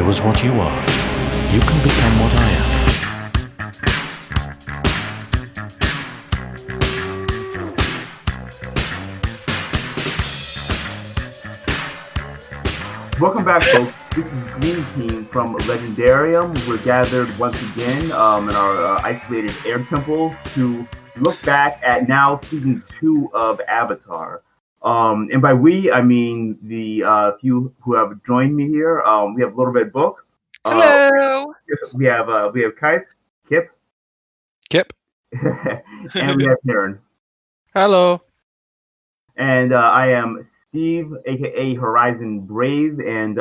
was what you are, you can become what I am. Welcome back, folks. This is Green Team from Legendarium. We're gathered once again in our isolated air temples to look back at now season 2 of Avatar. And by we, I mean the few who have joined me here. We have Little Red Book. Hello. We have Kip, and we have Karen. Hello. And I am Steve, aka Horizon Brave, and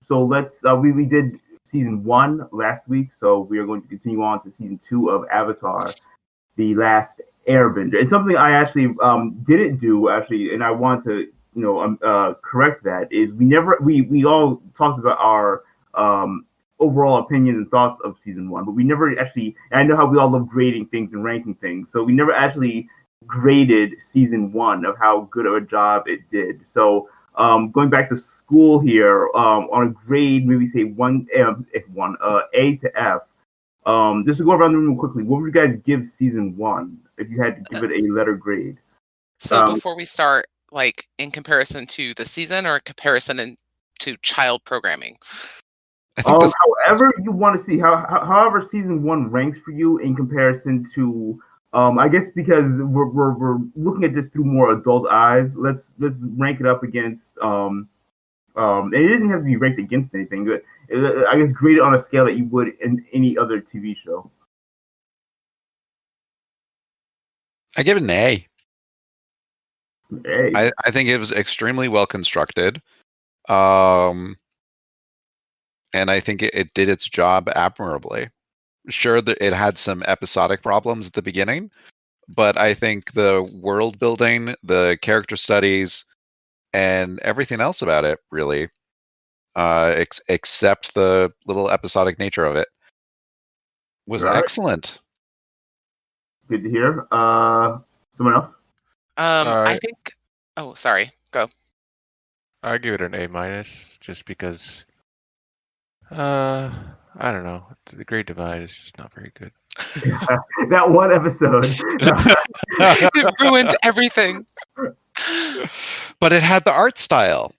so let's. We did season 1 last week, so we are going to continue on to season 2 of Avatar, the Last Airbender. It's something I actually didn't do and I want to correct that. Is we all talked about our overall opinions and thoughts of season 1, but we never actually. And I know how we all love grading things and ranking things, so we never actually graded season 1 of how good of a job it did. So going back to school here, on a grade, maybe say A to F. Just to go around the room quickly, what would you guys give season 1 if you had to give it a letter grade? So before we start, like in comparison to the season or comparison to child programming? However you want to see, however season 1 ranks for you in comparison to I guess because we're looking at this through more adult eyes. Let's rank it up against and it doesn't have to be ranked against anything, but I guess grade it on a scale that you would in any other TV show. I give it an A. A. I think it was extremely well constructed. And I think it did its job admirably. Sure, that it had some episodic problems at the beginning, but I think the world building, the character studies, and everything else about it really, except the little episodic nature of it, was excellent. Good to hear. Someone else? I think. Oh, sorry. Go. I give it an A-, just because. I don't know. The Great Divide is just not very good. That one episode. It ruined everything. But it had the art style.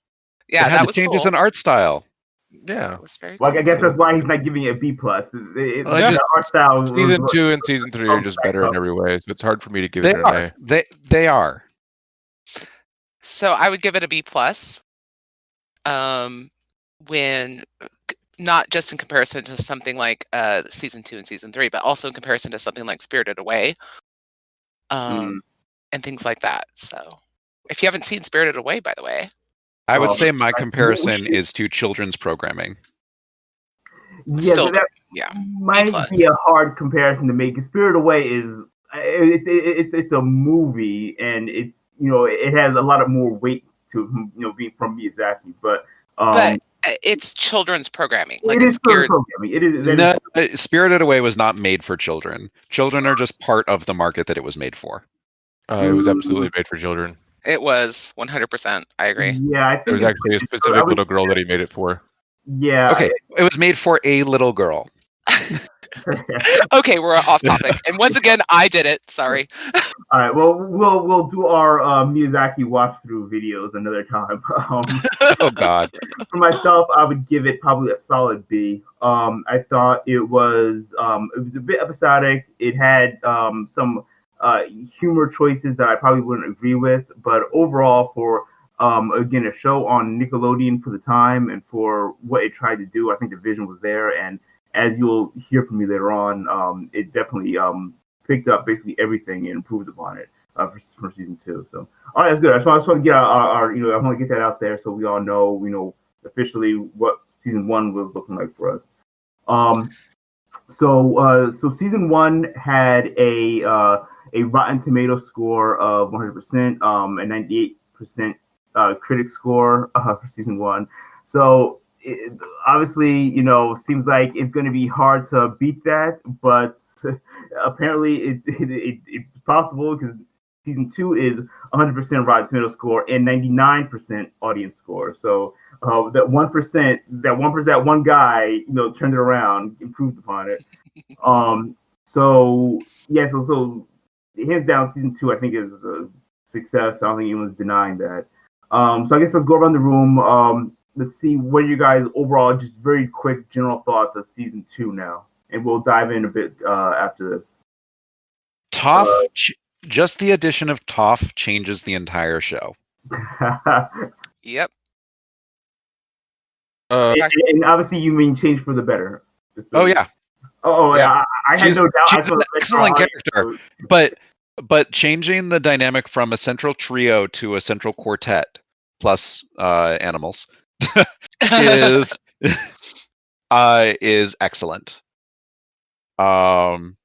Yeah, that was changes cool. in art style. Yeah, it was very. Well, cool. I guess that's why he's not giving it a B+. The art style. Season 2 and season 3 are just better in every way. So it's hard for me to give it an A. They are. So I would give it a B+. When not just in comparison to something like season 2 and season 3, but also in comparison to something like Spirited Away, and things like that. So, if you haven't seen Spirited Away, by the way, I would say my comparison is to children's programming. Yeah, Still, that might be a hard comparison to make. Spirited Away is it's a movie, and it's it has a lot of more weight to being from Miyazaki, but it's children's programming. Like it is programming. It is. Spirited Away was not made for children. Children are just part of the market that it was made for. It was absolutely made for children. It was 100%. I agree. Yeah, I think there was actually a specific little girl that he made it for. Yeah. Okay, it was made for a little girl. Okay, we're off topic. And once again, I did it. Sorry. All right. Well, we'll do our Miyazaki watch through videos another time. Oh God. For myself, I would give it probably a solid B. I thought it was a bit episodic. It had some humor choices that I probably wouldn't agree with, but overall, for again a show on Nickelodeon for the time and for what it tried to do, I think the vision was there. And as you'll hear from me later on, it definitely picked up basically everything and improved upon it for season 2. So, all right, that's good. I just want to get our I want to get that out there so we all know, officially what season 1 was looking like for us. So season 1 had a Rotten Tomato score of 100%, a 98% critic score for season 1. So it obviously, seems like it's going to be hard to beat that, but apparently it's possible because season 2 is 100% Rotten Tomato score and 99% audience score. So that 1%, that one guy, turned it around, improved upon it. So yeah, so hands down, season 2 I think is a success. I don't think anyone's denying that. So I guess let's go around the room. Let's see what are you guys overall, just very quick general thoughts of season 2 now, and we'll dive in a bit after this. Toph, just the addition of Toph changes the entire show. Yep. And obviously you mean change for the better. Oh yeah. Yeah. I had no doubt. She's an excellent character, but changing the dynamic from a central trio to a central quartet plus animals is excellent. And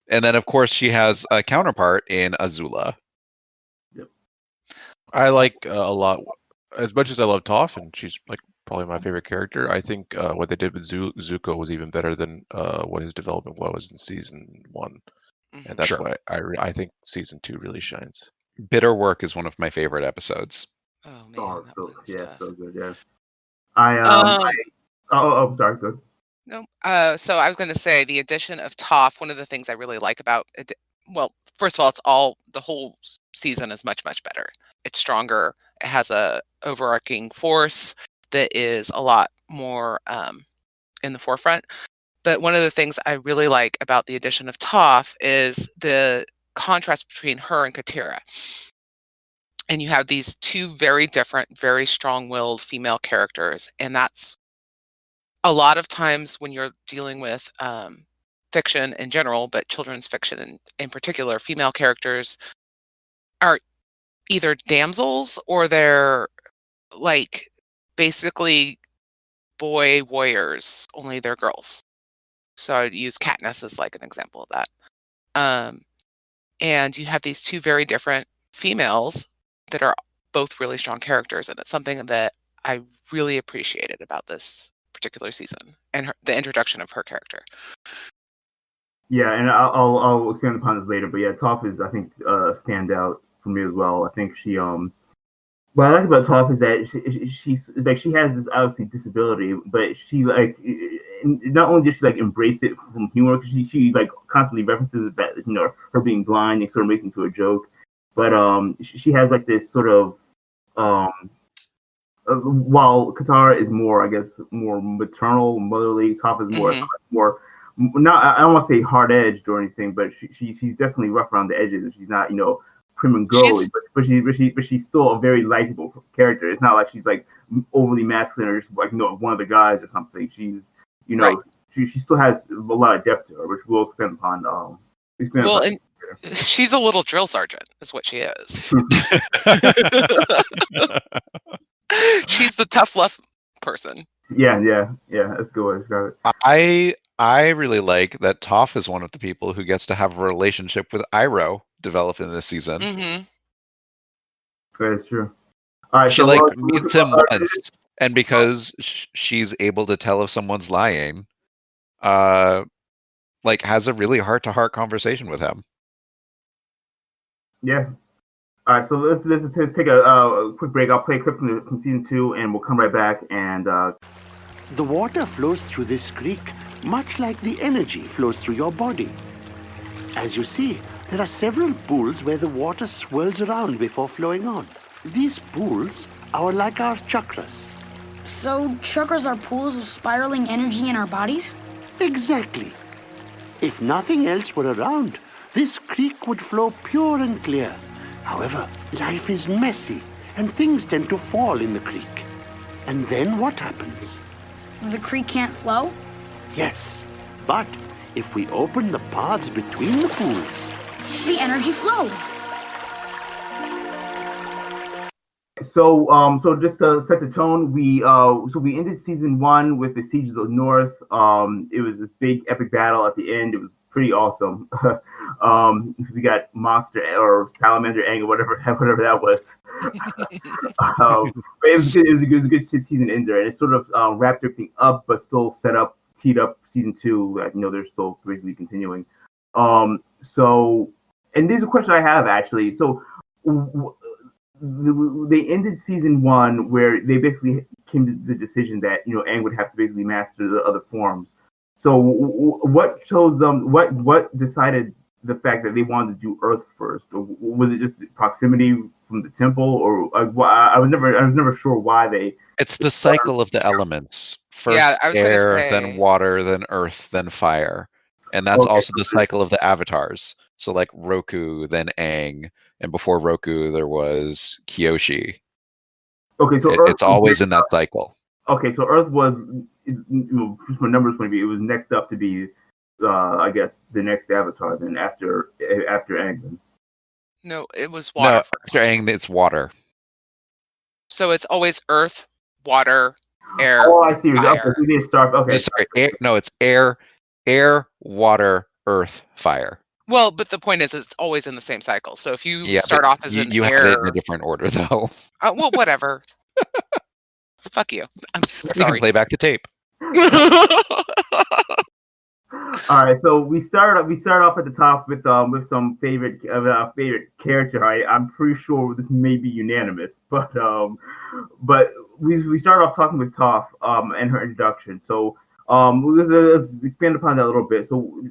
then of course she has a counterpart in Azula. I like a lot, as much as I love Toph, and she's like probably my favorite character. I think what they did with Zuko was even better than what his development was in season 1, and that's why I think season 2 really shines. Bitter Work is one of my favorite episodes. Oh man, so good. Yeah. I'm sorry. Good. No. So I was going to say the addition of Toph. One of the things I really like about it. Well, first of all, the whole season is much better. It's stronger. It has a overarching force that is a lot more in the forefront. But one of the things I really like about the addition of Toph is the contrast between her and Katira. And you have these two very different, very strong-willed female characters, and that's a lot of times when you're dealing with fiction in general, but children's fiction in particular, female characters are either damsels or they're like basically boy warriors, only they're girls. So I'd use Katniss as like an example of that. And you have these two very different females that are both really strong characters, and it's something that I really appreciated about this particular season and the introduction of her character. Yeah, and I'll expand upon this later, but yeah, Toph is, I think, standout for me as well. I think she what I like about Toph is that she's like, she has this obviously disability, but she like not only does she like embrace it from humor, because she like constantly references that, her being blind and sort of makes it into a joke, but she has like this sort of while Katara is more, I guess, more maternal, motherly, Toph is more not, I don't want to say hard edged or anything, but she's definitely rough around the edges, and she's not, prim and girly, but she's still a very likable character. It's not like she's like overly masculine or just like one of the guys or something. She's she still has a lot of depth to her, which we'll expand upon. And she's a little drill sergeant, is what she is. She's the tough love person. Yeah. That's a good way to describe it. I really like that Toph is one of the people who gets to have a relationship with Iroh develop in this season. Mm-hmm. That is true. All right, she meets him once, and because she's able to tell if someone's lying, has a really heart-to-heart conversation with him. Yeah. All right, so let's take a quick break. I'll play a clip from season 2, and we'll come right back. And the water flows through this creek, much like the energy flows through your body. As you see, there are several pools where the water swirls around before flowing on. These pools are like our chakras. So chakras are pools of spiraling energy in our bodies? Exactly. If nothing else were around, this creek would flow pure and clear. However, life is messy, and things tend to fall in the creek. And then what happens? The creek can't flow? Yes, but if we open the paths between the pools, the energy flows. So just to set the tone, we ended season 1 with the Siege of the North. It was this big epic battle at the end. It was pretty awesome. We got monster or salamander egg or whatever that was. But it was good. It was a good season ender, and it sort of wrapped everything up, but still teed up season 2. They're still basically continuing. So, and these are questions I have actually. So, they ended season 1 where they basically came to the decision that Aang would have to basically master the other forms. So what chose them? What decided the fact that they wanted to do Earth first, or was it just proximity from the temple, or I was never sure why they. It's the cycle of the elements. Yeah, First I was gonna air, say. then water, then earth, then fire. And that's Okay. also the cycle of the avatars. So like Roku, then Aang, and before Roku there was Kyoshi. Okay, so Earth It's always in that cycle. Okay, so Earth was, from a numbers point of view, it was next up to be, I guess, the next Avatar. Then after Aang. Then. No, it was water No, first. after Aang it's water. So it's always earth, water, air. Oh, I see. Okay, fire. we need to start. Okay, Sorry, it's air, water, earth, fire. Well, but the point is, it's always in the same cycle. So if you Yeah, start but off as an you air, had it in a different order though. Well, whatever. Fuck you. I'm You can sorry. play back the tape. all right. So we start off at the top with some favorite character. I'm pretty sure this may be unanimous, but we start off talking with Toph and her introduction. So let's expand upon that a little bit. So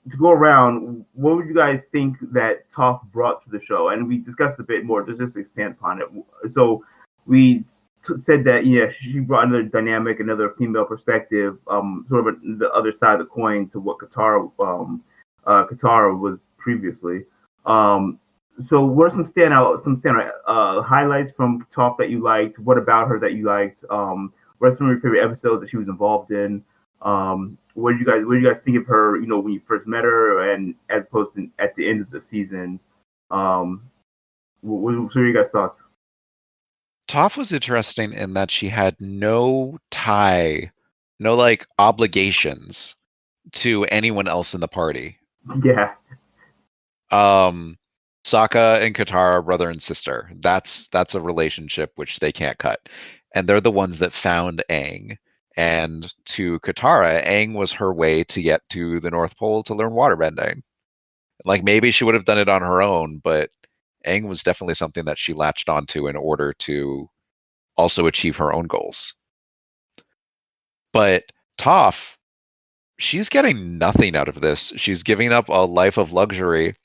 to go around, what would you guys think that Toph brought to the show? And we discussed a bit more. Just expand upon it. So we said that she brought another dynamic, another female perspective, sort of the other side of the coin to what Katara was previously. So what are some standout highlights from Toph that you liked? What about her that you liked? What are some of your favorite episodes that she was involved in? What did you guys think of her? When you first met her, and as opposed to at the end of the season. What are your guys' thoughts? Toph was interesting in that she had no tie, no like obligations to anyone else in the party. Yeah. Sokka and Katara are brother and sister. That's a relationship which they can't cut. And they're the ones that found Aang. And to Katara, Aang was her way to get to the North Pole to learn waterbending. Like maybe she would have done it on her own, but Aang was definitely something that she latched onto in order to also achieve her own goals. But Toph, she's getting nothing out of this. She's giving up a life of luxury.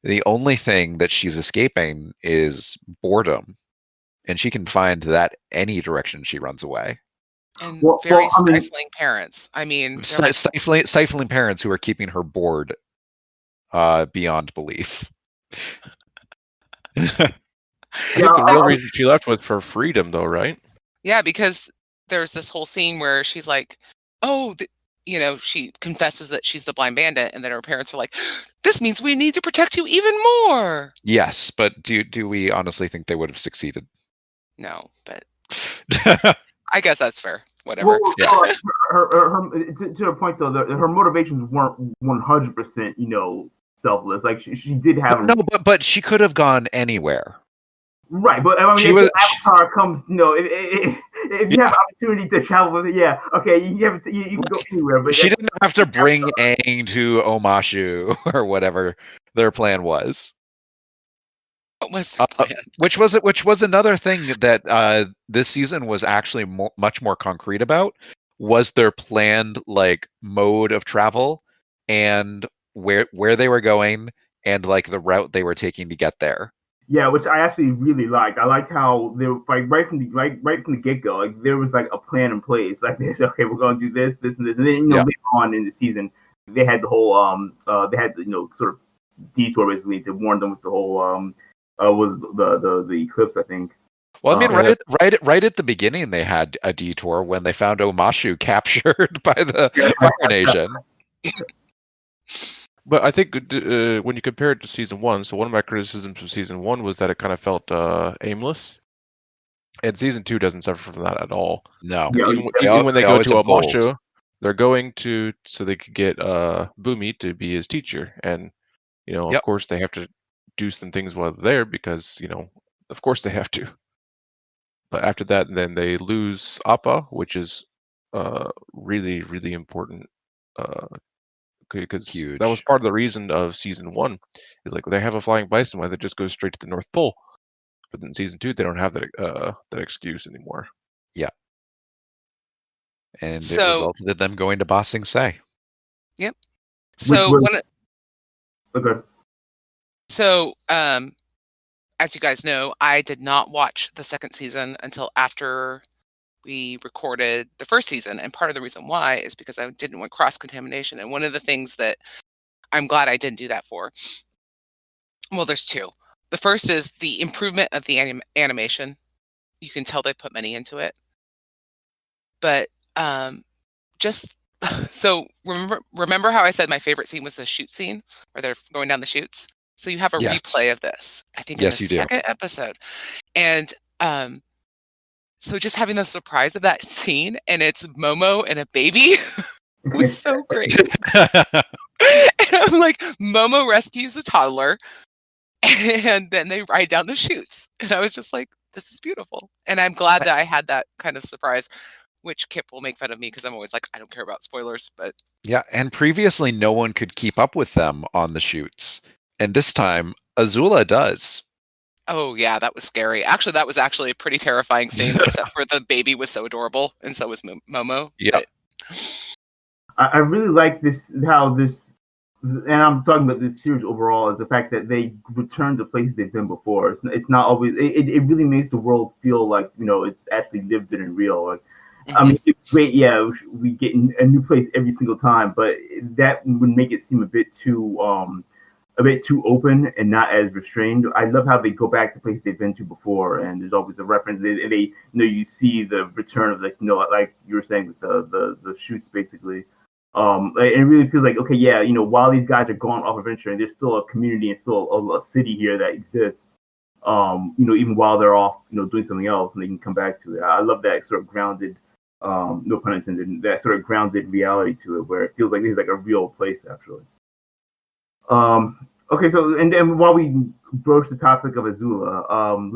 The only thing that she's escaping is boredom. And she can find that any direction she runs away. And Well, stifling parents. I mean, Stifling parents who are keeping her bored beyond belief. I think the real reason she left was for freedom, though, right? Yeah, because there's this whole scene where she's like, "Oh, she confesses that she's the blind bandit," and then her parents are like, "This means we need to protect you even more." Yes, but do we honestly think they would have succeeded? No, but I guess that's fair. Whatever. Well, Yeah. To her point though, her motivations weren't 100%, selfless. Like she did have but she could have gone anywhere. Right, but I mean, if the Avatar comes, if you have opportunity to travel with it, okay, you can go anywhere. But she didn't have to bring Aang to Omashu or whatever their plan was. What was their plan? Which was another thing that this season was actually much more concrete about, was their planned like mode of travel and where they were going and like the route they were taking to get there. Yeah, which I actually really liked. I like how they were like right from the get go. Like there was like a plan in place. Like they said, okay, we're going to do this, this, and this, and then later on in the season, they had the whole they had sort of detour basically to warn them with the whole was the eclipse, I think. Well, I mean, right at the beginning, they had a detour when they found Omashu captured by the Fire Nation. But I think when you compare it to season 1, so one of my criticisms of season 1 was that it kind of felt aimless, and season 2 doesn't suffer from that at all. No, even when they go to Omashu, they're going to so they could get Bumi to be his teacher, and of course they have to do some things while they're there because of course they have to. But after that, then they lose Appa, which is really, really important. Because that was part of the reason of season 1 is like they have a flying bison, why they just go straight to the North Pole. But in season 2, they don't have that excuse anymore. And it So- resulted in them going to Ba Sing Se. So was- one. Okay. So, as you guys know, I did not watch the second season until after we recorded the first season. And part of the reason why is because I didn't want cross-contamination. And one of the things that I'm glad I didn't do that for, well, there's two. The first is the improvement of the animation. You can tell they put money into it. But just so remember how I said my favorite scene was the shoot scene where they're going down the chutes? So you have a Yes. replay of this, I think, Yes, in you the do. second episode. And so just having the surprise of that scene, and it's Momo and a baby was so great. And I'm like, Momo rescues a toddler, and then they ride down the chutes. And I was just like, this is beautiful. And I'm glad that I had that kind of surprise, which Kip will make fun of me because I'm always like, I don't care about spoilers, but Yeah, and previously no one could keep up with them on the shoots. And this time, Azula does. oh yeah, that was scary. Actually, that was actually a pretty terrifying scene, except for the baby was so adorable, and so was Momo. Yeah. But- I really like how this, and I'm talking about this series overall, is the fact that they return to places they've been before. It's not always. It really makes the world feel like it's actually lived in and real. Like, I mean, it's great. Yeah, we get a new place every single time, but that would make it seem a bit too open and not as restrained. I love how they go back to places they've been to before, and there's always a reference. They you see the return of like you were saying with the shoots basically. It really feels like, okay, yeah, while these guys are going off adventuring, there's still a community and still a city here that exists. Even while they're off, doing something else, and they can come back to it. I love that sort of grounded, no pun intended, that sort of grounded reality to it, where it feels like this is like a real place actually. Okay, so and then while we broach the topic of Azula,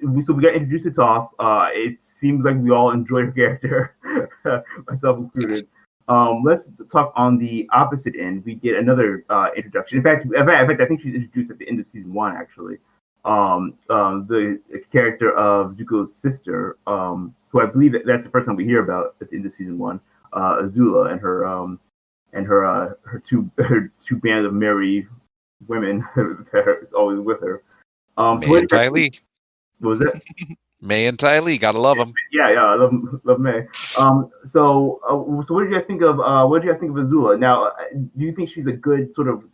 we got introduced to Toph. It seems like we all enjoy her character, myself included. Let's talk on the opposite end. We get another introduction. In fact, I think she's introduced at the end of season 1, actually. The character of Zuko's sister, who I believe that's the first time we hear about at the end of season 1, Azula and her two band of merry women that is always with her. May and Ty Lee. What was that? May and Ty Lee, gotta love them. Yeah, I love May. So what did you guys think of Azula? Now, do you think she's a good sort of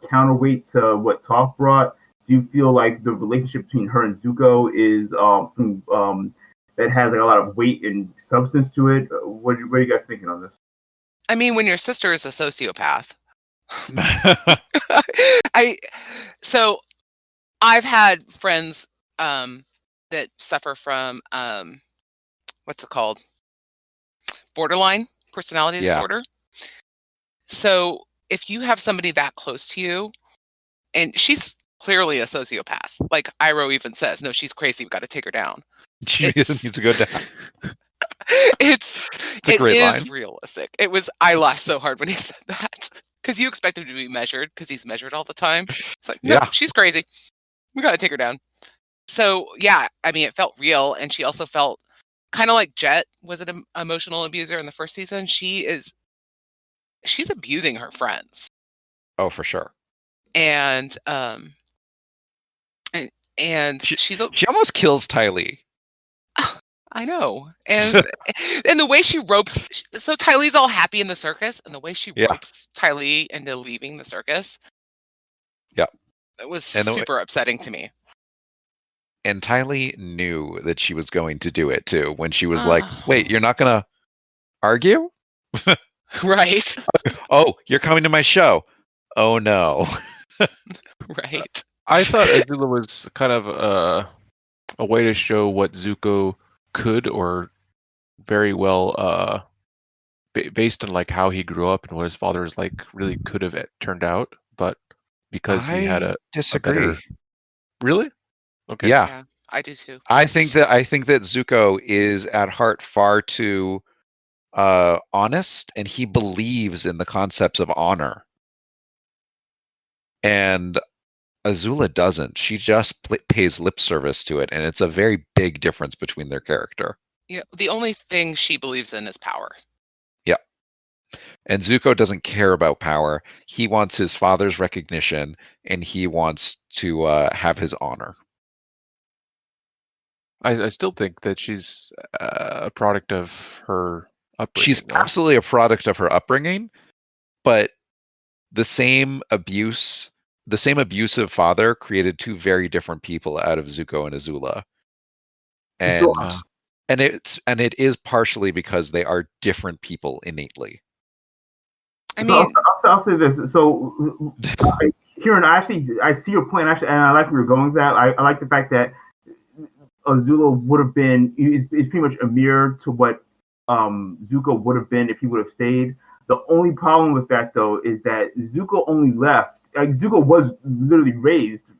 counterweight to what Toph brought? Do you feel like the relationship between her and Zuko is that has like a lot of weight and substance to it? What are you guys thinking on this? I mean, when your sister is a sociopath, so I've had friends that suffer from what's it called? Borderline personality disorder. So if you have somebody that close to you, and she's clearly a sociopath, like Iroh even says, no, she's crazy, we got to take her down. She needs to go down. It a great is line. realistic. I laughed so hard when he said that, because you expect him to be measured because he's measured all the time. It's like, no, Yeah. she's crazy, we got to take her down. So yeah, I mean, it felt real, and she also felt kind of like Jet was an emotional abuser in the first season. She's abusing her friends, Oh, for sure. and she's She almost kills Ty Lee. I know, and the way she ropes, so Ty Lee's all happy in the circus, and the way she ropes Ty Lee into leaving the circus, Yeah, it was And the way- super upsetting to me. And Ty Lee knew that she was going to do it too when she was like, wait, you're not gonna argue? Right. Oh, you're coming to my show. Oh no. Right. I thought Azula was kind of a way to show what Zuko could, or very well based on like how he grew up and what his father's like really could have turned out, but because he had a disagree. better... Really? Okay. Yeah. I do too. I think that Zuko is at heart far too honest, and he believes in the concepts of honor. And Azula doesn't. She just pays lip service to it, and it's a very big difference between their character. Yeah, the only thing she believes in is power. Yeah. And Zuko doesn't care about power. He wants his father's recognition, and he wants to have his honor. I still think that she's a product of her upbringing. She's absolutely a product of her upbringing, but the same abusive father created two very different people out of Zuko and Azula. And it is partially because they are different people innately. I mean, I'll say this. So, Hurin, I see your point, actually, and I like where you're going with that. I like the fact that Azula would have been is pretty much a mirror to what Zuko would have been if he would have stayed. The only problem with that, though, is that Zuko only left. Like, Zuko was literally raised,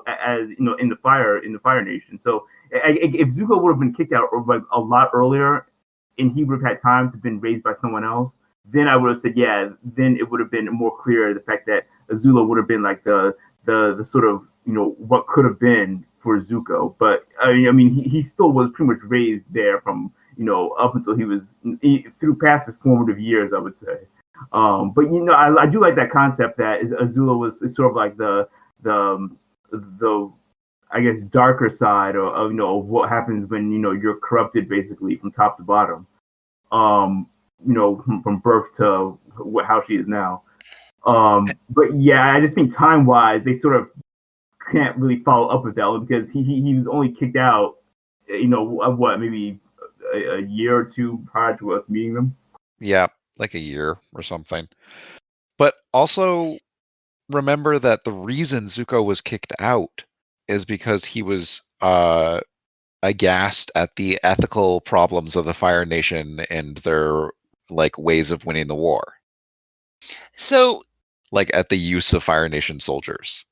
as in the Fire Nation. So if Zuko would have been kicked out like a lot earlier, and he would have had time to been raised by someone else, then I would have said, yeah. Then it would have been more clear the fact that Azula would have been like the sort of what could have been for Zuko. But I mean, he still was pretty much raised there from up until he was through past his formative years, I would say. But I do like that concept that Azula was sort of like the I guess darker side of what happens when you're corrupted basically from top to bottom. From birth to how she is now. But yeah, I just think time wise they sort of can't really follow up with that because he was only kicked out, maybe a year or two prior to us meeting them. Yeah, like a year or something. But also remember that the reason Zuko was kicked out is because he was aghast at the ethical problems of the Fire Nation and their ways of winning the war. So, at the use of Fire Nation soldiers.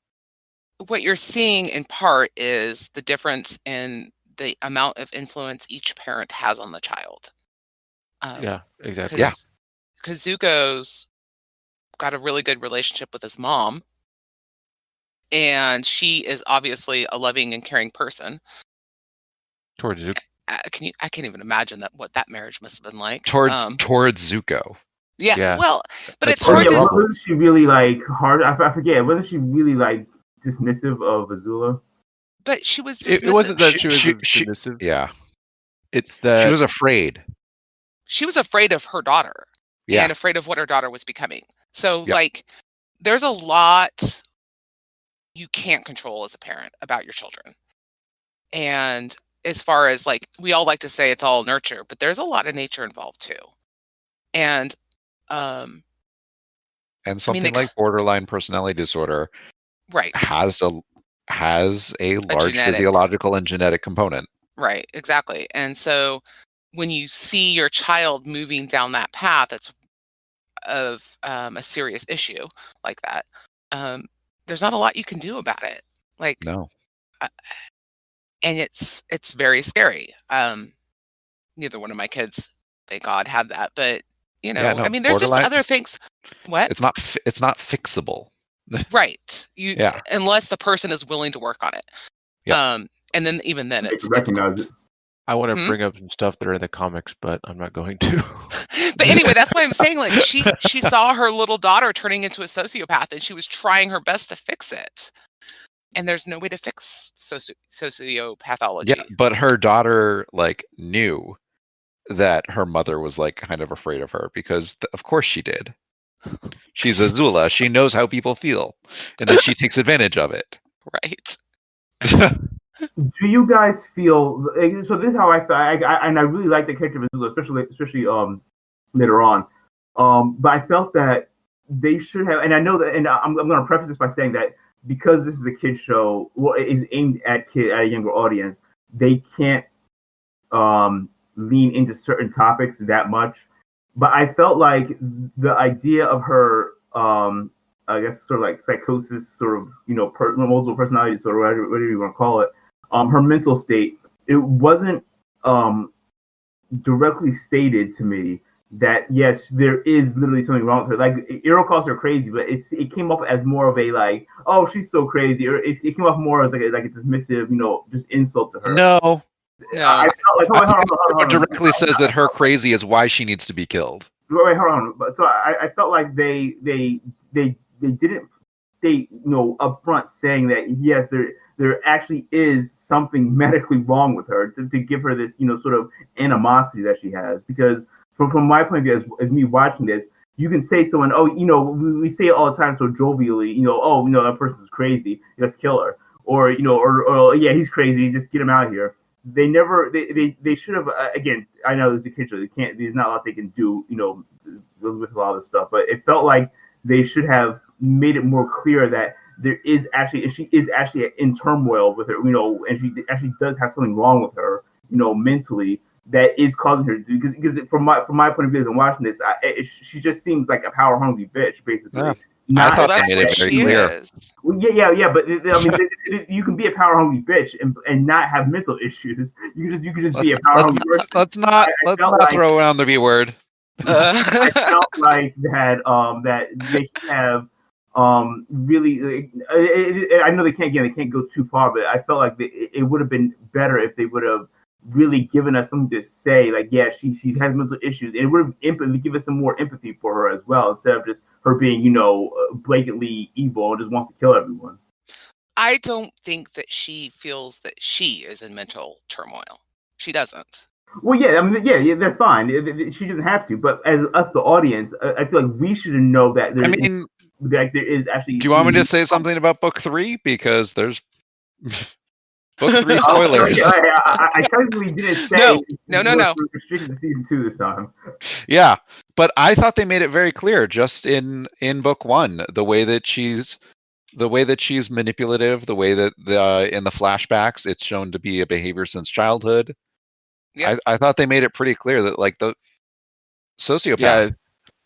What you're seeing in part is the difference in the amount of influence each parent has on the child. Yeah, exactly. Because Zuko's got a really good relationship with his mom, and she is obviously a loving and caring person. Towards Zuko. I can't even imagine what that marriage must have been like. Towards Zuko. Yeah, well, but That's it's hard to. Wasn't she really hard? I forget. Wasn't she really dismissive of Azula? But she was dismissive. It wasn't that she was dismissive. Yeah. It's that she was afraid. She was afraid of her daughter. Yeah. And afraid of what her daughter was becoming. So Yep. There's a lot you can't control as a parent about your children. And as far as we all like to say it's all nurture, but there's a lot of nature involved too. And something like borderline personality disorder right has a large physiological and genetic component. Right, exactly. And so when you see your child moving down that path, it's of a serious issue like that. There's not a lot you can do about it. No. And it's very scary. Neither one of my kids, thank God, had that. But I mean, there's just other things. What? It's not fixable. Right. Unless the person is willing to work on it. Yeah. And then even then it's recognize difficult. it. I want to bring up some stuff that are in the comics, but I'm not going to. But anyway, that's why I'm saying she saw her little daughter turning into a sociopath and she was trying her best to fix it. And there's no way to fix sociopathology. Yeah, but her daughter knew that her mother was kind of afraid of her because of course she did. She's Azula. She knows how people feel, and then she takes advantage of it. Right. Do you guys feel so? This is how I feel, and I really like the character of Azula, especially later on. But I felt that they should have, and I know that, and I'm going to preface this by saying that because this is a kid show, is aimed at a younger audience, they can't lean into certain topics that much. But I felt like the idea of her, I guess, sort of psychosis, sort of, multiple personality disorder, whatever you want to call it, her mental state, it wasn't directly stated to me that yes, there is literally something wrong with her. Like Iro calls her crazy, but it came up as more of a like, oh, she's so crazy, or it came up more as like a dismissive, just insult to her. No, No. I felt like, hold on. directly says that her crazy is why she needs to be killed. Wait, hold on. So I felt like they didn't state up front saying that yes, there actually is something medically wrong with her to give her this sort of animosity that she has. Because from my point of view as me watching this, you can say someone, oh, we say it all the time so jovially, oh, that person's crazy, let's kill her, or or yeah, he's crazy, just get him out of here. They never, they should have. Again, I know there's a kid show. They can't. There's not a lot they can do, with a lot of stuff. But it felt like they should have made it more clear that there is actually, she is actually in turmoil with her, and she actually does have something wrong with her, mentally, that is causing her to do. Because from my point of view as I'm watching this, she just seems like a power hungry bitch, basically. Yeah. Not I thought that's they made what it very she clear. is. well, yeah, but I mean, you can be a power hungry bitch and not have mental issues. You can just be a power hungry person. Let's not like, throw around the B word. I felt like that they should have really. I know they can't go too far, but I felt like it would have been better if they would have really given us something to say, like, yeah, she has mental issues, and it would have give us some more empathy for her as well, instead of just her being blatantly evil and just wants to kill everyone. I don't think that she feels that she is in mental turmoil. She doesn't. Well, yeah, I mean, yeah, that's fine. She doesn't have to, but as us, the audience, I feel like we should know that there. There is actually. Do you want me to say something about book 3? Because there's book 3 spoilers. I technically didn't say no. Restricted to season 2 this time. Yeah, but I thought they made it very clear just in book 1, the way that she's manipulative, the way that in the flashbacks it's shown to be a behavior since childhood. Yep. I thought they made it pretty clear that like the sociopath.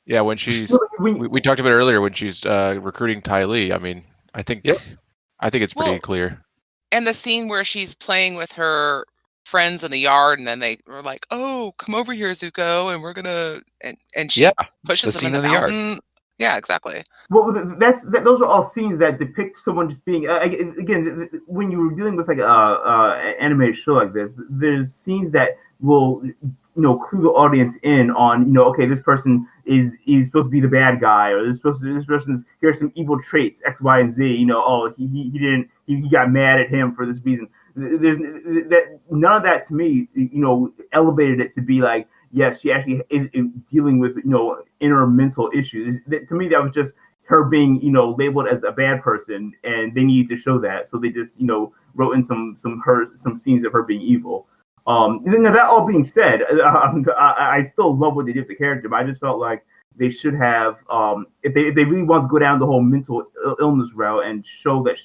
Yeah, when she's we talked about it earlier when she's recruiting Ty Lee. I mean, I think it's pretty clear. And the scene where she's playing with her friends in the yard, and then they were like, "Oh, come over here, Zuko, and we're gonna," and she pushes them in the fountain. Yard. Yeah, exactly. Well, those are all scenes that depict someone just being. Again, when you're dealing with like an animated show like this, there's scenes that will clue the audience in on okay, this person is supposed to be the bad guy, or this person's here are some evil traits X, Y, and Z. Oh, he got mad at him for this reason. There's none of that to me. Elevated it to be like, yes, she actually is dealing with inner mental issues. To me, that was just her being labeled as a bad person, and they needed to show that, so they just wrote in some scenes of her being evil. Now that all being said, I still love what they did with the character, but I just felt like they should have, if they really want to go down the whole mental illness route and show that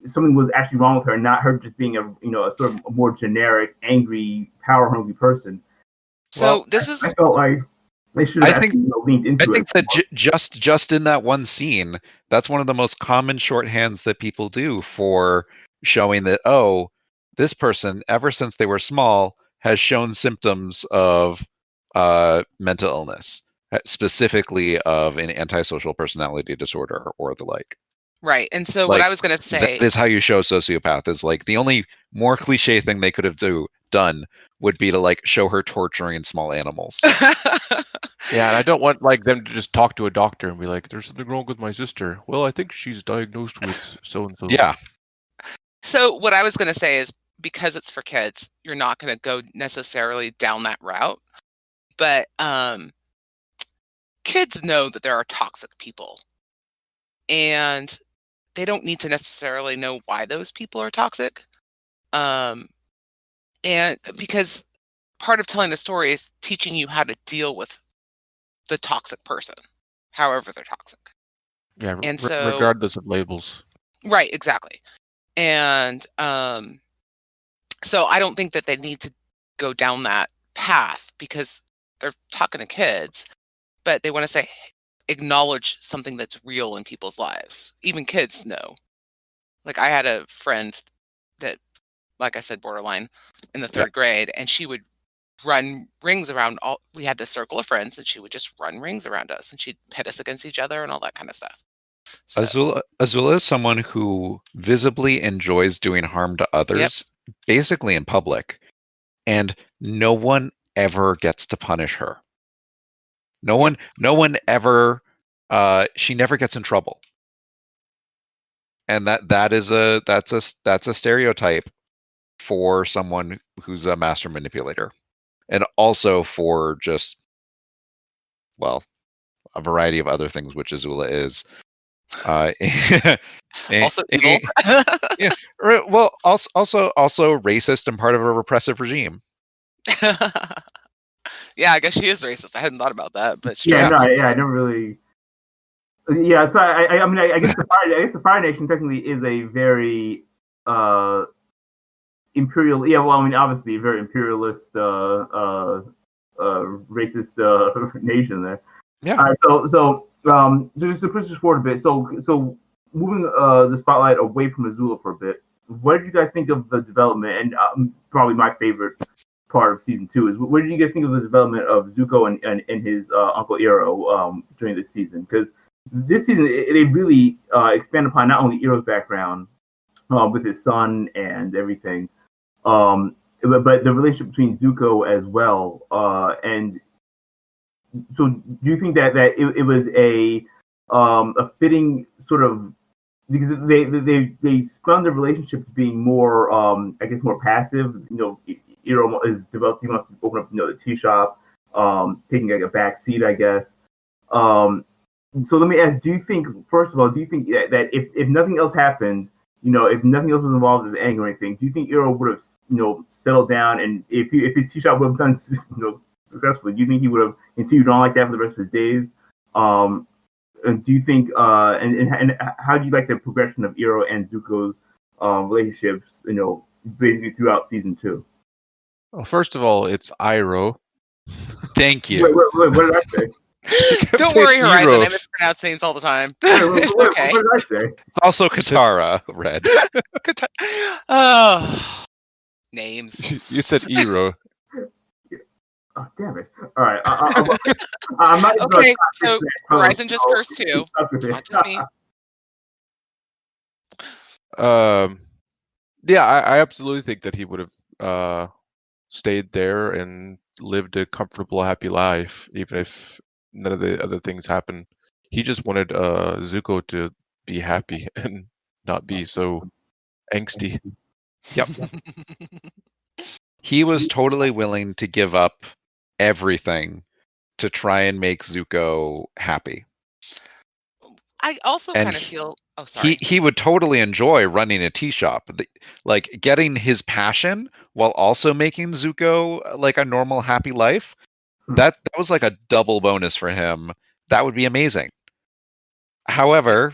something was actually wrong with her, not her just being a sort of a more generic, angry, power hungry person. So I felt like they should have leaned into it. I think that just in that one scene, that's one of the most common shorthands that people do for showing that, oh, this person, ever since they were small, has shown symptoms of mental illness, specifically of an antisocial personality disorder or the like. Right. And so what I was going to say... That is how you show a sociopath, is like the only more cliche thing they could have done would be to like show her torturing small animals. Yeah, and I don't want like them to just talk to a doctor and be like, "There's something wrong with my sister." Well, I think she's diagnosed with so and so. Yeah. So what I was going to say is, because it's for kids, you're not going to go necessarily down that route. But kids know that there are toxic people, and they don't need to necessarily know why those people are toxic. And because part of telling the story is teaching you how to deal with the toxic person, however they're toxic. Yeah, and so regardless of labels. Right, exactly. And so I don't think that they need to go down that path, because they're talking to kids, but they want to say, acknowledge something that's real in people's lives. Even kids know. Like, I had a friend that, like I said, borderline in the third grade, and she would run rings around all. We had this circle of friends, and she would just run rings around us, and she'd pit us against each other and all that kind of stuff. So, Azula is someone who visibly enjoys doing harm to others, basically in public, and no one ever gets to punish her. No one ever. She never gets in trouble, and that's a stereotype for someone who's a master manipulator, and also for just, well, a variety of other things which Azula is. also evil. Yeah. Well, also racist and part of a repressive regime. Yeah, I guess she is racist. I hadn't thought about that, but I never really. Yeah, so I mean, I guess the Fire Nation technically is a very imperial. Yeah, well, I mean, obviously, a very imperialist, racist nation there. Yeah. So just to push this forward a bit. So moving the spotlight away from Azula for a bit. What did you guys think of the development? And probably my favorite part of season 2 is, what did you guys think of the development of Zuko and his Uncle Iroh during this season? Because this season they really expand upon not only Iroh's background with his son and everything, but the relationship between Zuko as well. And so, do you think that it was a fitting sort of, because they spun the relationship to being more, I guess, more passive. Iroh is developed. He wants to open up, the tea shop, taking like a back seat, I guess. So let me ask: first of all, do you think that if nothing else happened, if nothing else was involved with the anger or anything, do you think Iroh would have, settled down, and if his tea shop would have done, successfully, do you think he would have continued on like that for the rest of his days? And do you think, and how do you like the progression of Iroh and Zuko's relationships, basically throughout season 2? Well, first of all, it's Iroh. Thank you. Wait, what did I say? Don't worry, Horizon. I mispronounce names all the time. What did I say? It's also Katara, Red. Oh, names. You said Iroh. Oh, damn it. All right. I'm not okay, so Horizon just cursed too. It's not just me. Yeah, I absolutely think that he would have stayed there and lived a comfortable, happy life, even if none of the other things happened. He just wanted Zuko to be happy and not be so angsty. Yep. He was totally willing to give up everything to try and make Zuko happy. I also kind of feel. Oh, sorry. He would totally enjoy running a tea shop, like getting his passion while also making Zuko like a normal, happy life. That was like a double bonus for him. That would be amazing. However,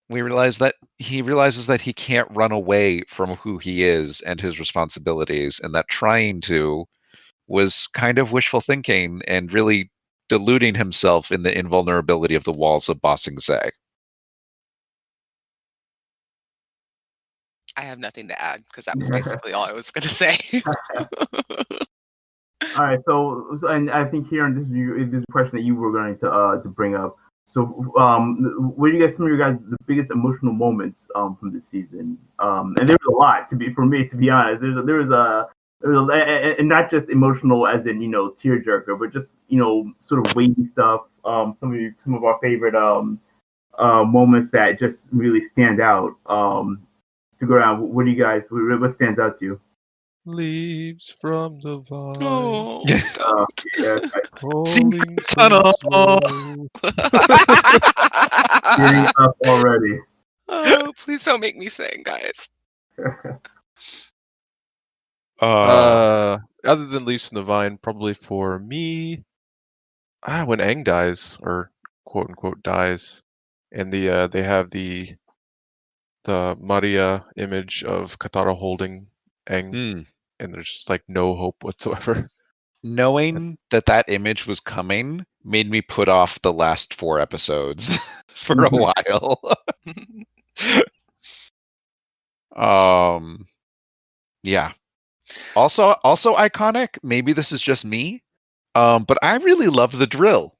he realizes that he can't run away from who he is and his responsibilities, and that trying to was kind of wishful thinking and really deluding himself in the invulnerability of the walls of Ba Sing Se. I have nothing to add because that was basically all I was going to say. All right, so and I think here, and this is a question that you were going to bring up. So, what do you guys think are the biggest emotional moments from this season? And there's a lot for me, to be honest. There's a and not just emotional as in tearjerker, but just sort of weighty stuff. Some of our favorite moments that just really stand out. To go around, what do you guys? What stands out to you? Leaves from the vine. Oh, Falling tunnel. Getting up already. Oh, please don't make me sing, guys. Other than Leaves from the Vine, probably for me, when Aang dies, or quote unquote dies, and they have the Maria image of Katara holding Aang, and there's just like no hope whatsoever. Knowing that image was coming made me put off the last 4 episodes for a while. Yeah. Also iconic. Maybe this is just me, but I really love the drill.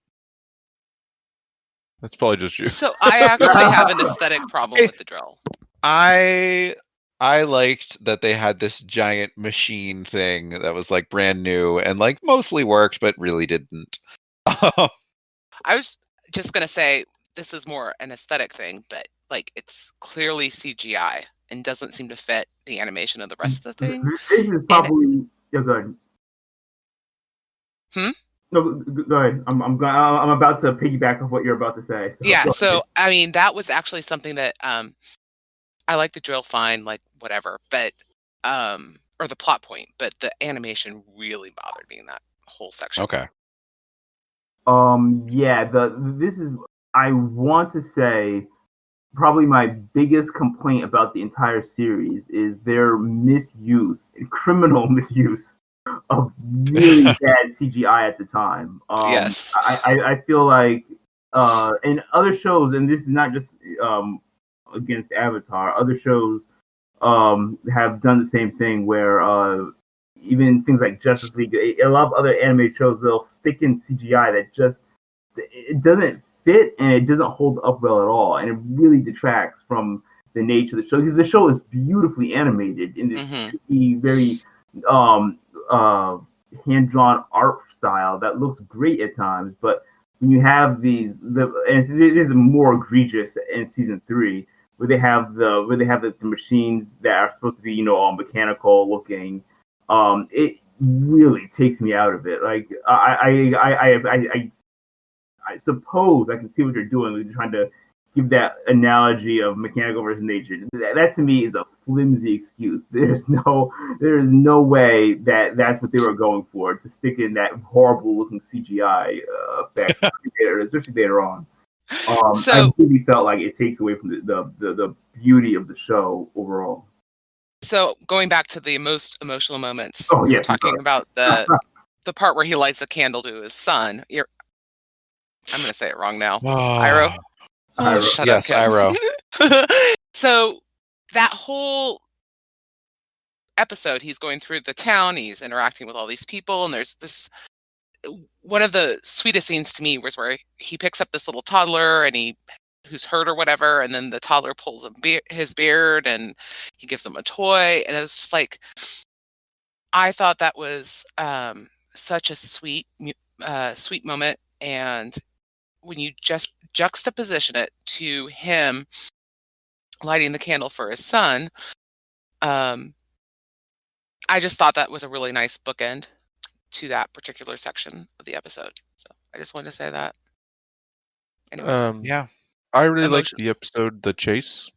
That's probably just you. So I actually have an aesthetic problem with the drill. I liked that they had this giant machine thing that was like brand new and like mostly worked, but really didn't. I was just gonna say this is more an aesthetic thing, but like it's clearly CGI and doesn't seem to fit the animation of the rest of the thing. This is probably good. No, go ahead. I'm about to piggyback off what you're about to say. So yeah. So I mean, that was actually something that I like the drill fine, like whatever, but or the plot point, but the animation really bothered me in that whole section. Okay. Yeah, this is, I want to say, probably my biggest complaint about the entire series is their misuse, criminal misuse of really bad CGI at the time. Yes. I feel like in other shows, and this is not just against Avatar, other shows have done the same thing where even things like Justice League, a lot of other anime shows, they'll stick in CGI that just, it doesn't fit and it doesn't hold up well at all, and it really detracts from the nature of the show, because the show is beautifully animated in this very hand-drawn art style that looks great at times. But when you have and it is more egregious in season 3, where they have the machines that are supposed to be all mechanical looking, it really takes me out of it. Like I suppose I can see what they're doing. They're trying to give that analogy of mechanical versus nature. That to me is a flimsy excuse. There is no way that that's what they were going for, to stick in that horrible looking CGI effects, especially later on. I really felt like it takes away from the beauty of the show overall. So going back to the most emotional moments, you're talking about the part where he lights a candle to his son. I'm going to say it wrong now. Iroh? Shut yes, up, Iroh. So that whole episode, he's going through the town, he's interacting with all these people, and there's this, one of the sweetest scenes to me was where he picks up this little toddler and who's hurt or whatever, and then the toddler pulls his beard and he gives him a toy, and it's just like, I thought that was such a sweet moment. And when you just juxtaposition it to him lighting the candle for his son, I just thought that was a really nice bookend to that particular section of the episode. So I just wanted to say that. Anyway. Yeah. I really liked the episode, The Chase,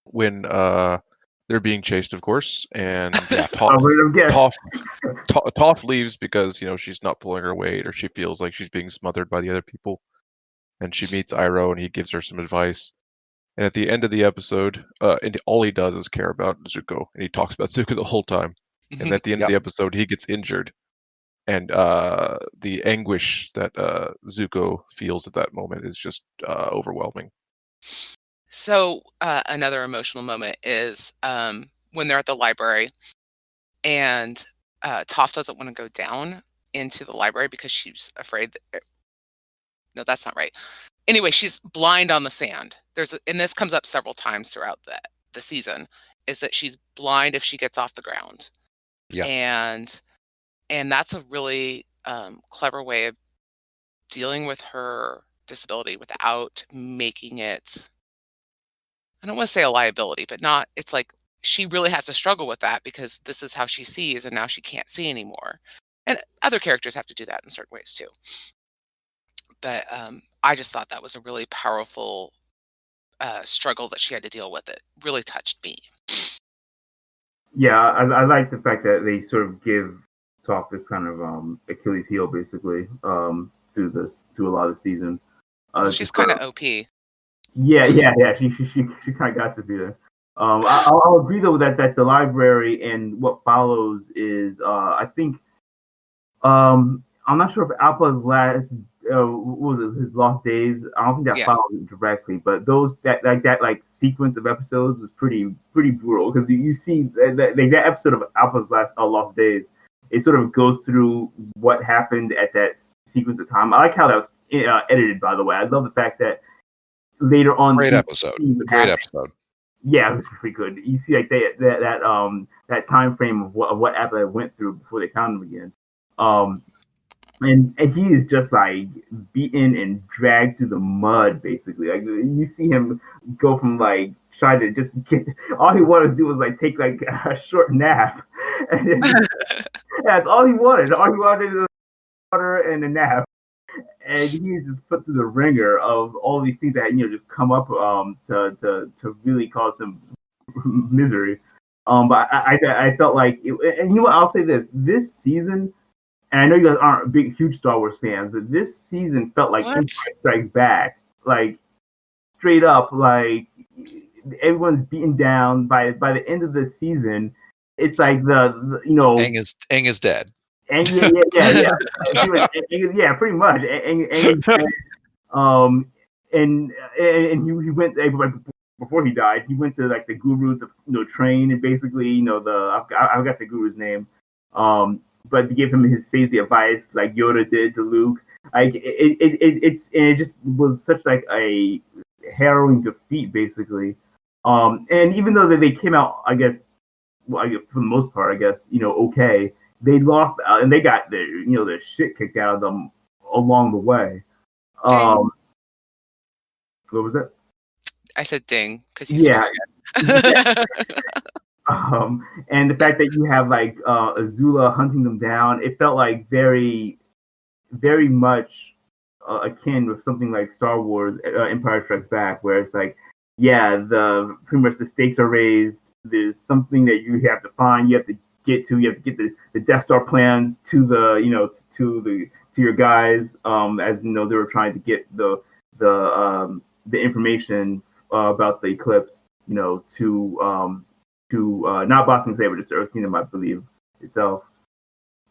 when they're being chased, of course, and Toph leaves because she's not pulling her weight, or she feels like she's being smothered by the other people, and she meets Iroh and he gives her some advice. And at the end of the episode, and all he does is care about Zuko, and he talks about Zuko the whole time. And at the end of the episode, he gets injured, and the anguish that Zuko feels at that moment is just overwhelming. So another emotional moment is when they're at the library, and Toph doesn't want to go down into the library because she's afraid that... No, that's not right. Anyway, she's blind on the sand. And this comes up several times throughout the season, is that she's blind if she gets off the ground. Yeah. And that's a really clever way of dealing with her disability without making it, I don't want to say a liability, but not, it's like she really has to struggle with that because this is how she sees and now she can't see anymore. And other characters have to do that in certain ways too. But I just thought that was a really powerful struggle that she had to deal with. It really touched me. Yeah, I like the fact that they sort of give Toph this kind of Achilles heel, basically, through a lot of the season. She's kind of OP. Yeah. She kind of got to be there. I'll agree though that the library and what follows is, I think, I'm not sure if Appa's last what was it, his Lost Days. I don't think that Yeah. followed it directly, but that sequence of episodes was pretty brutal because you see that episode of Alpha's Lost Days. It sort of goes through what happened at that sequence of time. I like how that was edited, by the way. I love the fact that later on, Great episode. Yeah, it was really good. You see, like that time frame of what Apple went through before they found him again. And he is just like beaten and dragged through the mud, basically. Like you see him go from like trying to just get. All he wanted to do was like take like a short nap, and that's all he wanted. All he wanted was water and a nap. And he was just put through the ringer of all these things that just come up to really cause him misery. But I felt like, and you know what? I'll say this season, and I know you guys aren't huge Star Wars fans, but this season felt like Empire Strikes Back, like straight up, like everyone's beaten down. By the end of the season, it's like Aang is dead. And yeah, pretty much. And he went before he died. He went to like the guru to train, and basically I got the guru's name, but to give him his safety advice like Yoda did to Luke. Like it just was such like a harrowing defeat, basically. And even though they came out, I guess, for the most part, I guess okay. They lost and they got their shit kicked out of them along the way. What was that? I said ding because yeah. And the fact that you have like Azula hunting them down, it felt like very, very much akin with something like Star Wars Empire Strikes Back, where it's like, pretty much the stakes are raised. There's something that you have to find. You have to get the Death Star plans to to your guys, as they were trying to get the information about the eclipse, to not Boston Saber, just Earth Kingdom, I believe itself.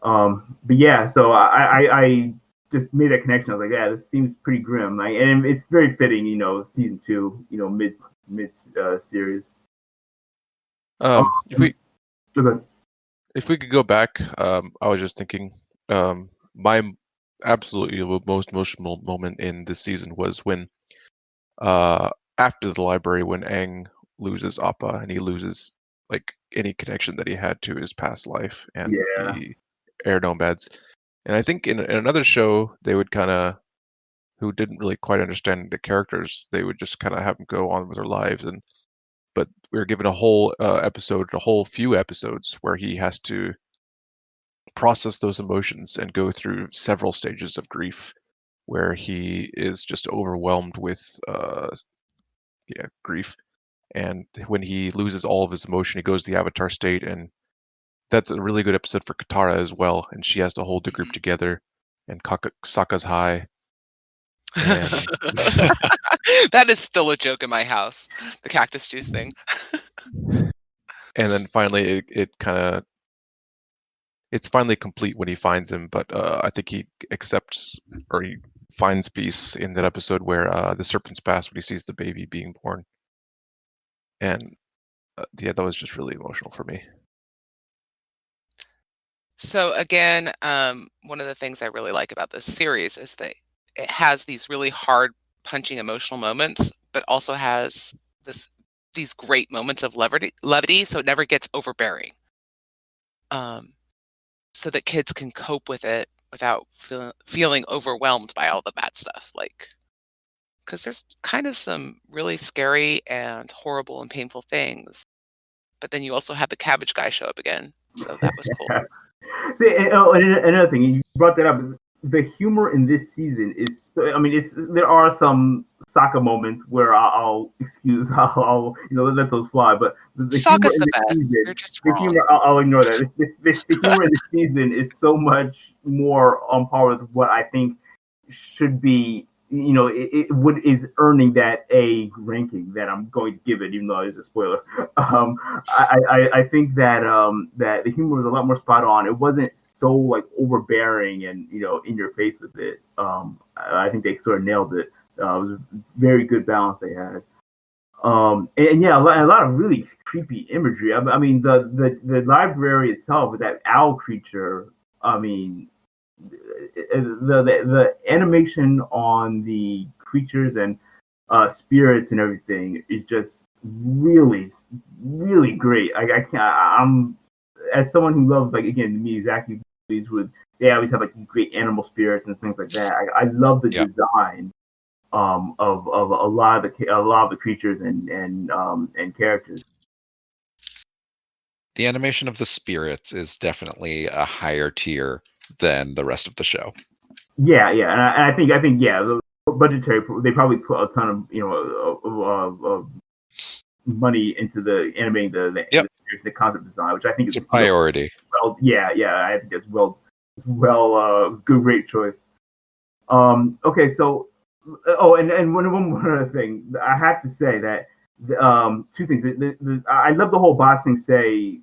But yeah, so I just made that connection. I was like, yeah, this seems pretty grim, like, and it's very fitting, season 2, mid series. If we could go back, I was just thinking, my absolutely most emotional moment in this season was when, after the library, when Aang loses Appa and he loses like any connection that he had to his past life and the air nomads. And I think in another show, they would kind of, who didn't really quite understand the characters, they would just kind of have them go on with their lives. But we were given a whole few episodes where he has to process those emotions and go through several stages of grief, where he is just overwhelmed with grief. And when he loses all of his emotion, he goes to the Avatar state, and that's a really good episode for Katara as well. And she has to hold the group together, and Sokka's high. And that is still a joke in my house, the cactus juice thing. And then finally, it's finally complete when he finds him. But I think he accepts, or he finds peace in that episode where the serpent's past, when he sees the baby being born. And that was just really emotional for me. So again, one of the things I really like about this series is that it has these really hard punching emotional moments, but also has these great moments of levity, so it never gets overbearing. So that kids can cope with it without feeling overwhelmed by all the bad stuff. Like, because there's kind of some really scary and horrible and painful things, but then you also have the cabbage guy show up again, so that was cool. See, and another thing, you brought that up. The humor in this season is, there are some Sokka moments where I'll let those fly, but the Sokka's humor in the best. season, You're just the wrong. humor, I'll ignore that. The humor in this season is so much more on par with what I think should be is earning that A ranking that I'm going to give it, even though it's a spoiler. I think that that the humor was a lot more spot on. It wasn't so like overbearing and in your face with it. I think they sort of nailed it. It was a very good balance they had. And yeah, a lot of really creepy imagery. I mean, the library itself with that owl creature. I mean, the animation on the creatures and spirits and everything is just really, really great. I can't. I'm as someone who loves, like, again, Miyazaki movies they always have like these great animal spirits and things like that. I love the design of a lot of the creatures and characters. The animation of the spirits is definitely a higher tier than the rest of the show. Yeah, and I think the budgetary, they probably put a ton of money into the animating the concept design, which I think is a priority. I think it's great choice. Okay, so and one more other thing, I have to say that two things. I love the whole Ba Sing Se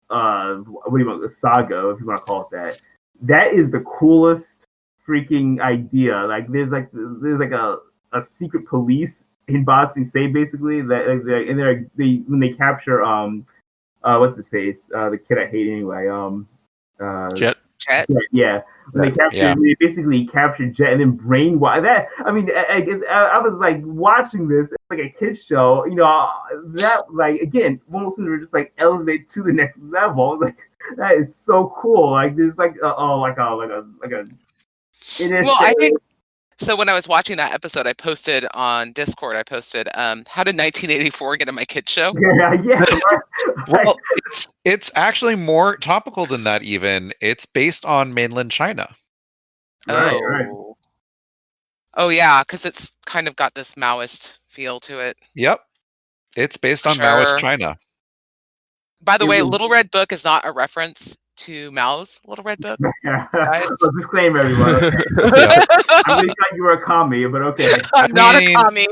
saga, if you want to call it that. That is the coolest freaking idea. Like there's like a secret police in Ba Sing Se, basically, that and they when they capture what's his face, the kid I hate anyway, Jet. Yeah, when they basically captured Jet and then brainwash that. I mean, I was like watching this, it's like a kid's show, that, like, again, almost were just like elevate to the next level. I was like, that is so cool. Like there's like well, I think so. When I was watching that episode, I posted on Discord. How did 1984 get in my kid show? Yeah. Well, it's actually more topical than that. Even it's based on mainland China. Right. Oh yeah, because it's kind of got this Maoist feel to it. Yep, it's based on Maoist China. By the way, Little Red Book is not a reference to Mao's Little Red Book. Guys. So disclaimer, everyone. Okay. I really thought you were a commie, but okay. I'm not a commie.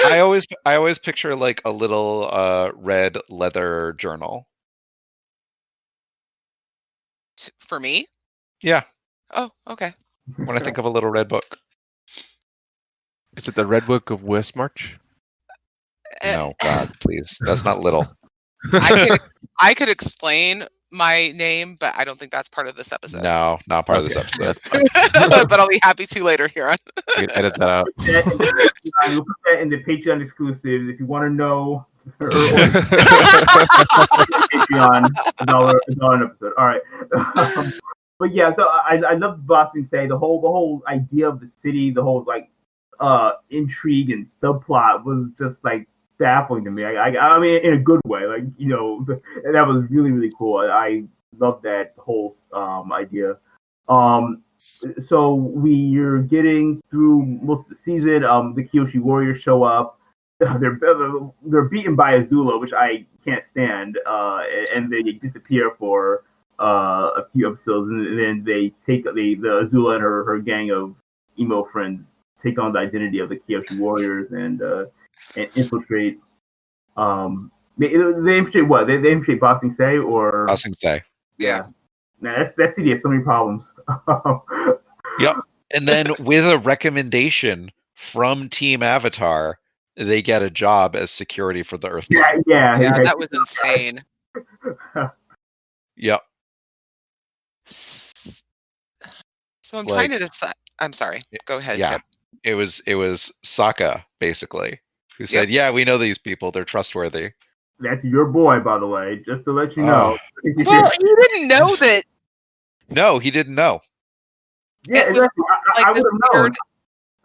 I always picture like a little red leather journal. For me? Yeah. Oh, okay. When I think of a little red book. Is it the Red Book of Westmarch? No, God, please. That's not little. I could explain my name, but I don't think that's part of this episode. No, not part of this episode. But I'll be happy to later, Huron. You can edit that out. We'll put that in the Patreon exclusive. If you want to know, Patreon, $1 episode. All right. But yeah, so I love Ba Sing Se. The whole idea of the city, the whole like intrigue and subplot was just like baffling to me. I mean, in a good way. Like, that was really, really cool. I love that whole idea. So we're getting through most of the season. The Kyoshi Warriors show up. They're beaten by Azula, which I can't stand, and they disappear for a few episodes, and then they take the Azula and her gang of emo friends take on the identity of the Kyoshi Warriors and infiltrate. They infiltrate what? They infiltrate Ba Sing Se or Ba Sing Se. Yeah. Nah, that city has so many problems. Yep. And then with a recommendation from Team Avatar, they get a job as security for the Earth. Yeah, that was insane. Yep. So I'm trying to decide. I'm sorry. Go ahead. Yeah. Yep. It was Sokka, basically, who said, "Yeah, we know these people. They're trustworthy." That's your boy, by the way, just to let you know. Well, he didn't know that. No, he didn't know. Yeah, exactly. I would have known.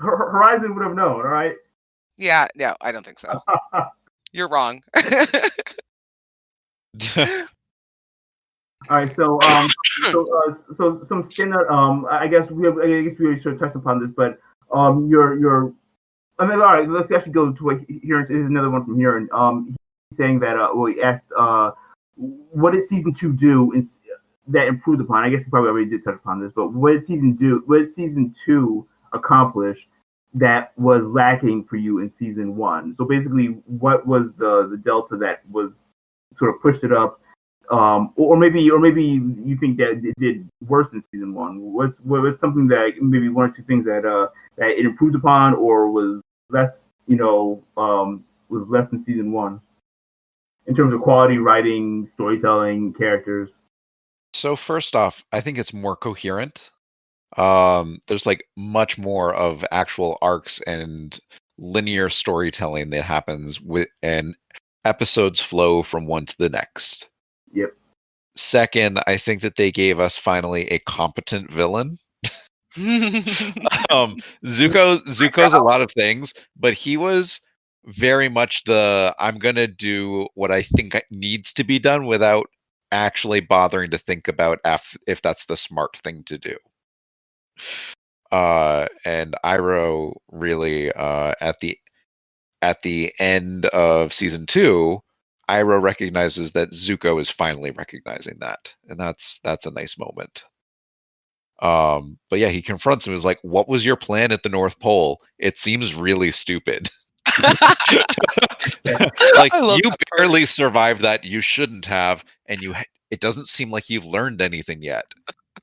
Horizon would have known, all right? Yeah, no, I don't think so. You're wrong. All right, so some standard. I guess we already sort of touched upon this, but your. I mean, all right. Let's actually go to what Huron. This is another one from Huron. He's saying that. He asked, what did season 2 do that improved upon? I guess we probably already did touch upon this, but what did season 2 accomplish that was lacking for you in season 1? So basically, what was the delta that was sort of pushed it up, or maybe you think that it did worse in season 1? What's something that maybe one or two things that that it improved upon, or was less, was less than season 1 in terms of quality, writing, storytelling, characters? So first off, I think it's more coherent. There's like much more of actual arcs and linear storytelling that happens and episodes flow from one to the next. Yep. Second, I think that they gave us finally a competent villain. Zuko's a lot of things, but he was very much I'm gonna do what I think needs to be done without actually bothering to think about if that's the smart thing to do. And Iroh really at the end of season 2, Iroh recognizes that Zuko is finally recognizing that, and that's a nice moment. But yeah, he confronts him. Is like, "What was your plan at the North Pole? It seems really stupid." Like, you barely survived that. You shouldn't have, and it doesn't seem like you've learned anything yet.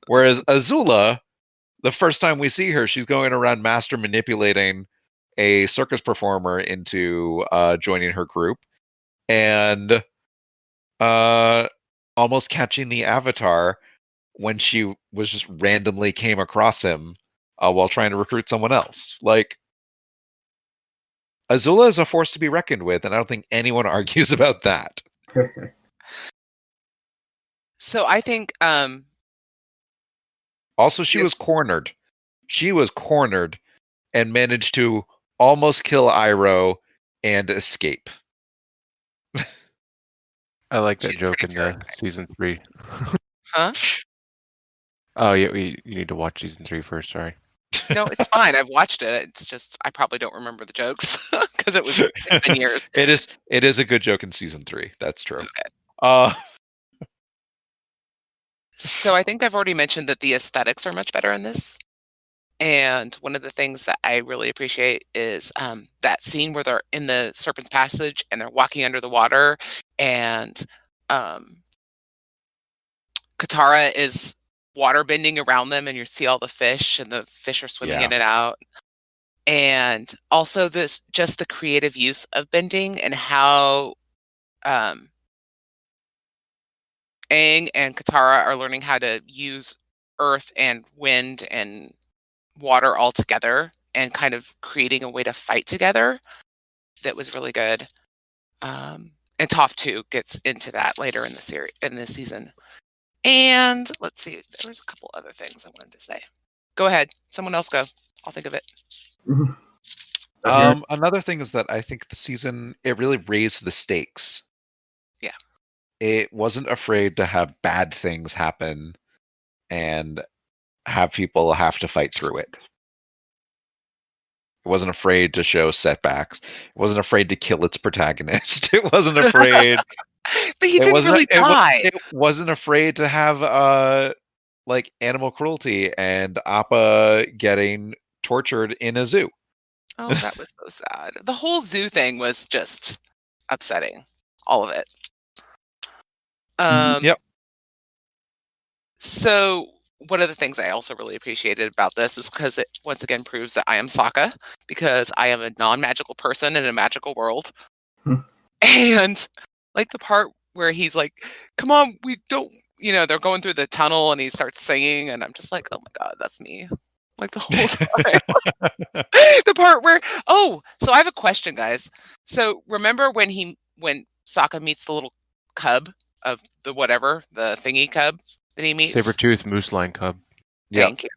Whereas Azula, the first time we see her, she's going around master manipulating a circus performer into joining her group, and almost catching the Avatar when she was just randomly came across him while trying to recruit someone else. Like, Azula is a force to be reckoned with, and I don't think anyone argues about that. So I think Also, she was cornered. She was cornered and managed to almost kill Iroh and escape. I like that She's joke pretty in the season 3. Huh? Oh yeah, you need to watch season 3 first. Sorry. No, it's fine. I've watched it. It's just I probably don't remember the jokes because it's been years. It is a good joke in season 3. That's true. Okay. So I think I've already mentioned that the aesthetics are much better in this. And one of the things that I really appreciate is that scene where they're in the Serpent's Passage and they're walking under the water, and Katara is water bending around them, and you see all the fish, and the fish are swimming in and out. And also just the creative use of bending and how Aang and Katara are learning how to use earth and wind and water all together and kind of creating a way to fight together. That was really good. And Toph 2 gets into that later in this season. And let's see, there was a couple other things I wanted to say. Go ahead. Someone else go. I'll think of it. Another thing is that I think the season, it really raised the stakes. Yeah. It wasn't afraid to have bad things happen and have people have to fight through it. It wasn't afraid to show setbacks. It wasn't afraid to kill its protagonist. It wasn't afraid. But he didn't really die. It wasn't afraid to have like animal cruelty and Appa getting tortured in a zoo. Oh, that was so sad. The whole zoo thing was just upsetting. All of it. Yep. So one of the things I also really appreciated about this is because it once again proves that I am Sokka, because I am a non-magical person in a magical world. And like the part where he's like, "Come on, we don't," they're going through the tunnel and he starts singing, and I'm just like, "Oh my God, that's me." Like the whole time. The part where, so I have a question, guys. So remember when Sokka meets the little cub of the thingy cub that he meets? Saber-tooth moose line cub. Thank you.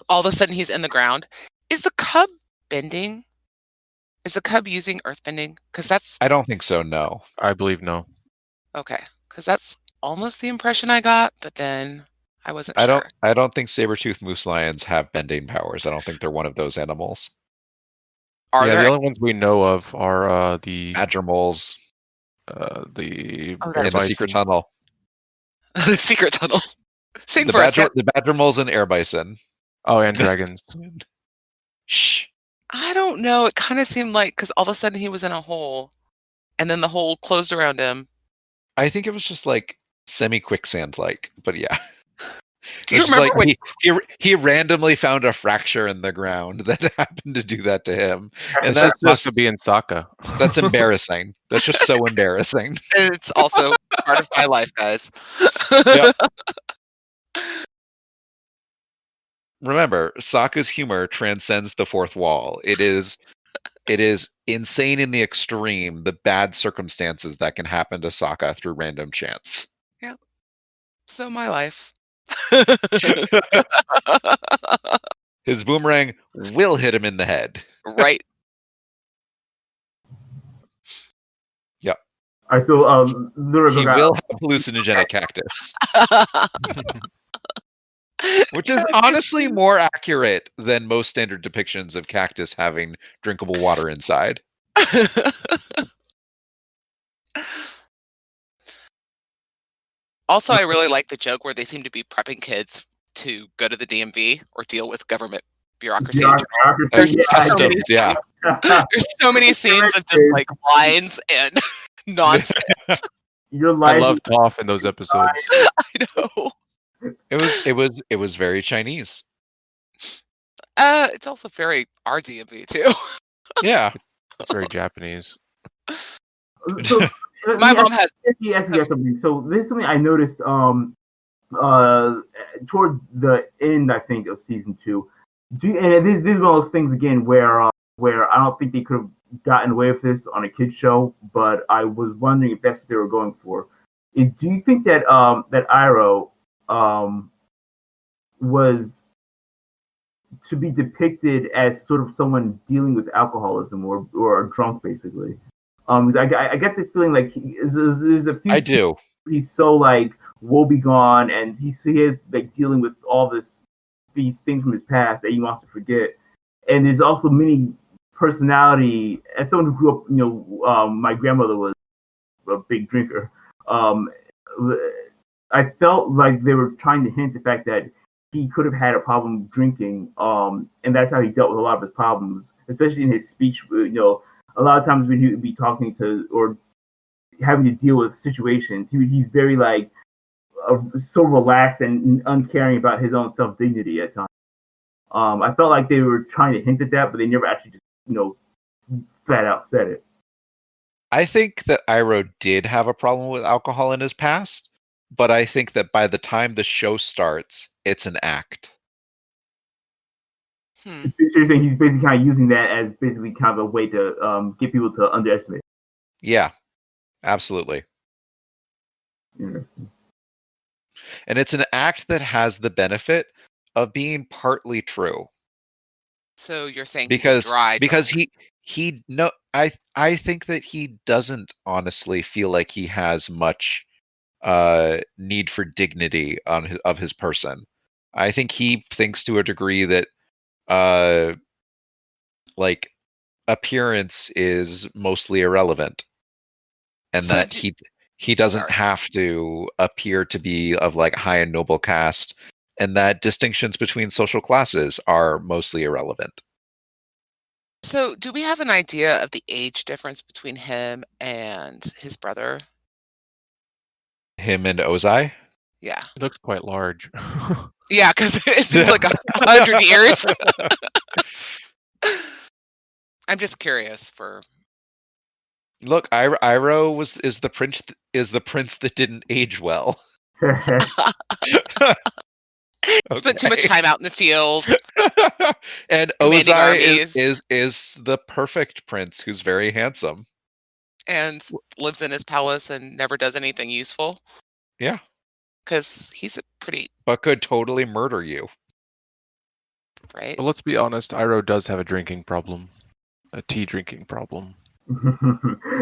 All of a sudden he's in the ground. Is the cub bending? Is the cub using earthbending? Because that's... I don't think so, no. I believe no. Okay. Because that's almost the impression I got, but then I wasn't sure. I don't think saber-tooth moose lions have bending powers. I don't think they're one of those animals. The only ones we know of are the badger moles, the secret tunnel. The secret tunnel. The badger moles and air bison. Oh, and dragons. Shh. I don't know. It kind of seemed like because all of a sudden he was in a hole, and then the hole closed around him. I think it was just like semi-quicksand like, but yeah. Do you It's just remember like when? he randomly found a fracture in the ground that happened to do that to him. And That's that's Sokka just being Sokka. that's embarrassing. That's just so embarrassing. It's also part of my life, guys. Yep. Remember, Sokka's humor transcends the fourth wall. It is insane in the extreme, the bad circumstances that can happen to Sokka through random chance. Yep. So my life. His boomerang will hit him in the head. Right. Yep. All right, so He will have hallucinogenic cactus. Which is honestly more accurate than most standard depictions of cactus having drinkable water inside. Also, I really like the joke where they seem to be prepping kids to go to the DMV or deal with government bureaucracy. There's there's so many scenes of just like lines and nonsense. I love Toph in those episodes. I know. It was very Chinese. It's also very our DMV too. Yeah. It's very Japanese. So, my mom has. Something. So this is something I noticed toward the end, I think, of season 2. And this is one of those things again where I don't think they could have gotten away with this on a kids show, but I was wondering if that's what they were going for. Do you think that that Iroh was to be depicted as sort of someone dealing with alcoholism or a drunk, basically? I get the feeling like there's a few. I do. He's so like woebegone, and he is like dealing with all these things from his past that he wants to forget. And there's also many personality. As someone who grew up, my grandmother was a big drinker. I felt like they were trying to hint the fact that he could have had a problem drinking, and that's how he dealt with a lot of his problems, especially in his speech. A lot of times when he would be talking to or having to deal with situations, he's very like so relaxed and uncaring about his own self-dignity at times. I felt like they were trying to hint at that, but they never actually just flat out said it. I think that Iroh did have a problem with alcohol in his past, but I think that by the time the show starts, it's an act. So you're saying he's basically kind of using that as basically kind of a way to get people to underestimate. Yeah, absolutely. Interesting. And it's an act that has the benefit of being partly true. So you're saying because he's a dry because drunk. he no I think that he doesn't honestly feel like he has much need for dignity of his person. I think he thinks to a degree that like appearance is mostly irrelevant, and that he doesn't have to appear to be of like high and noble caste, and that distinctions between social classes are mostly irrelevant. So do we have an idea of the age difference between him and his brother? Him and Ozai? Yeah. It looks quite large. Yeah, because it seems like 100 years. I'm just curious for. Look, Iroh is the prince that didn't age well. Spent too much time out in the field. And Ozai is the perfect prince who's very handsome. And lives in his palace and never does anything useful. Yeah. Because he's a pretty. But could totally murder you. Right. But let's be honest, Iroh does have a drinking problem. A tea drinking problem.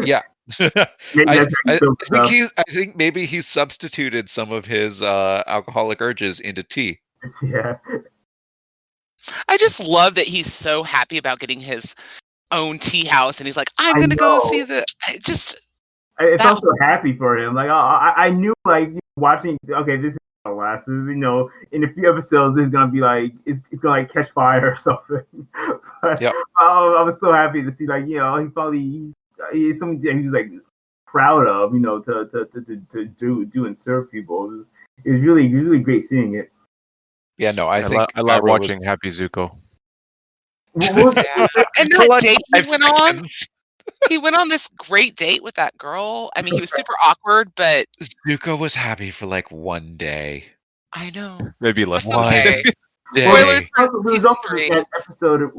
Yeah. I think maybe he substituted some of his alcoholic urges into tea. Yeah. I just love that he's so happy about getting his own tea house, and he's like, "I'm gonna go see the." I felt so happy for him. Like I knew, like watching. Okay, this is last. You know, in a few episodes, there's gonna be like it's gonna like catch fire or something. But Yep. I was so happy to see like, you know, he's something that he was like proud of, you know, to do and serve people. It was really great seeing it. Yeah, no, I think I love Iroh was- watching Happy Zuko. What was it? And For that like date he 5 went on, seconds. he went on this great date with that girl. I mean, he was super awkward, but Zuko was happy for like one day. I know. Maybe less That's than okay. Day. Spoilers for There was season also 3. that episode.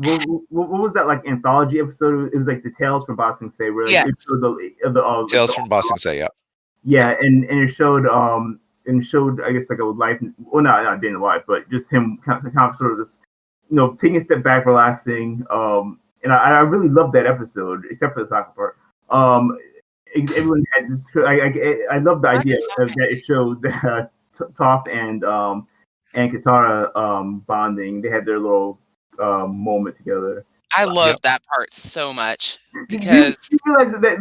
What was that like anthology episode? It was like the Tales from Ba Sing Se, where like, Yes. it showed the Tales from Ba Sing Se, yeah. Yeah, and it showed I guess like a life. Well, not day in the life, but just him kind of sort of this, you know, taking a step back, relaxing. And I really loved that episode, except for the soccer part. Everyone had this. I love the idea of that it showed that Toph and Katara bonding. They had their little moment together. I love that part so much because you realize that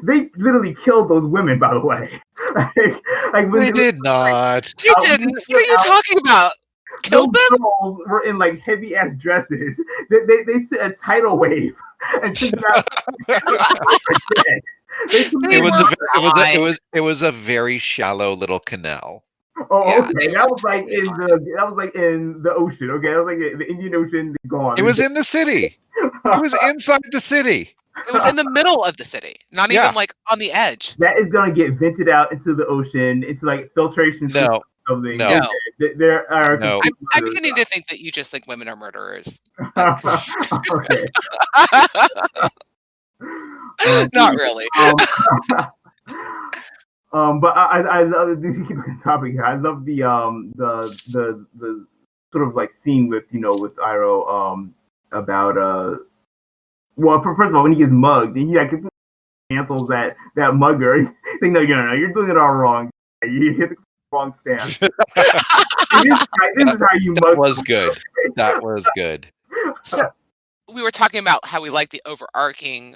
they literally killed those women, by the way. like when They did not. you didn't. What are you talking about? Killed those them? girls were in like heavy ass dresses. They sent a tidal wave and took them out. It was a very shallow little canal. Oh, Yeah, okay. they That were was like in the ocean. Okay, that was like the Indian Ocean. Gone. It was in the city. It was inside the city. It was in the middle of the city, not Yeah. even like on the edge. That is gonna get vented out into the ocean. It's like filtration system No. or something. No. Okay. There are No. I'm beginning to think that you just think women are murderers. Okay. Not really. But I love this. Keep on topic here. I love the sort of like scene with with Iroh about well, first of all, when he gets mugged and he like cancels that mugger. He's like, no, you're doing it all wrong. You hit the wrong stance. this is how you mug. That was good. That was good. So we were talking about how we like the overarching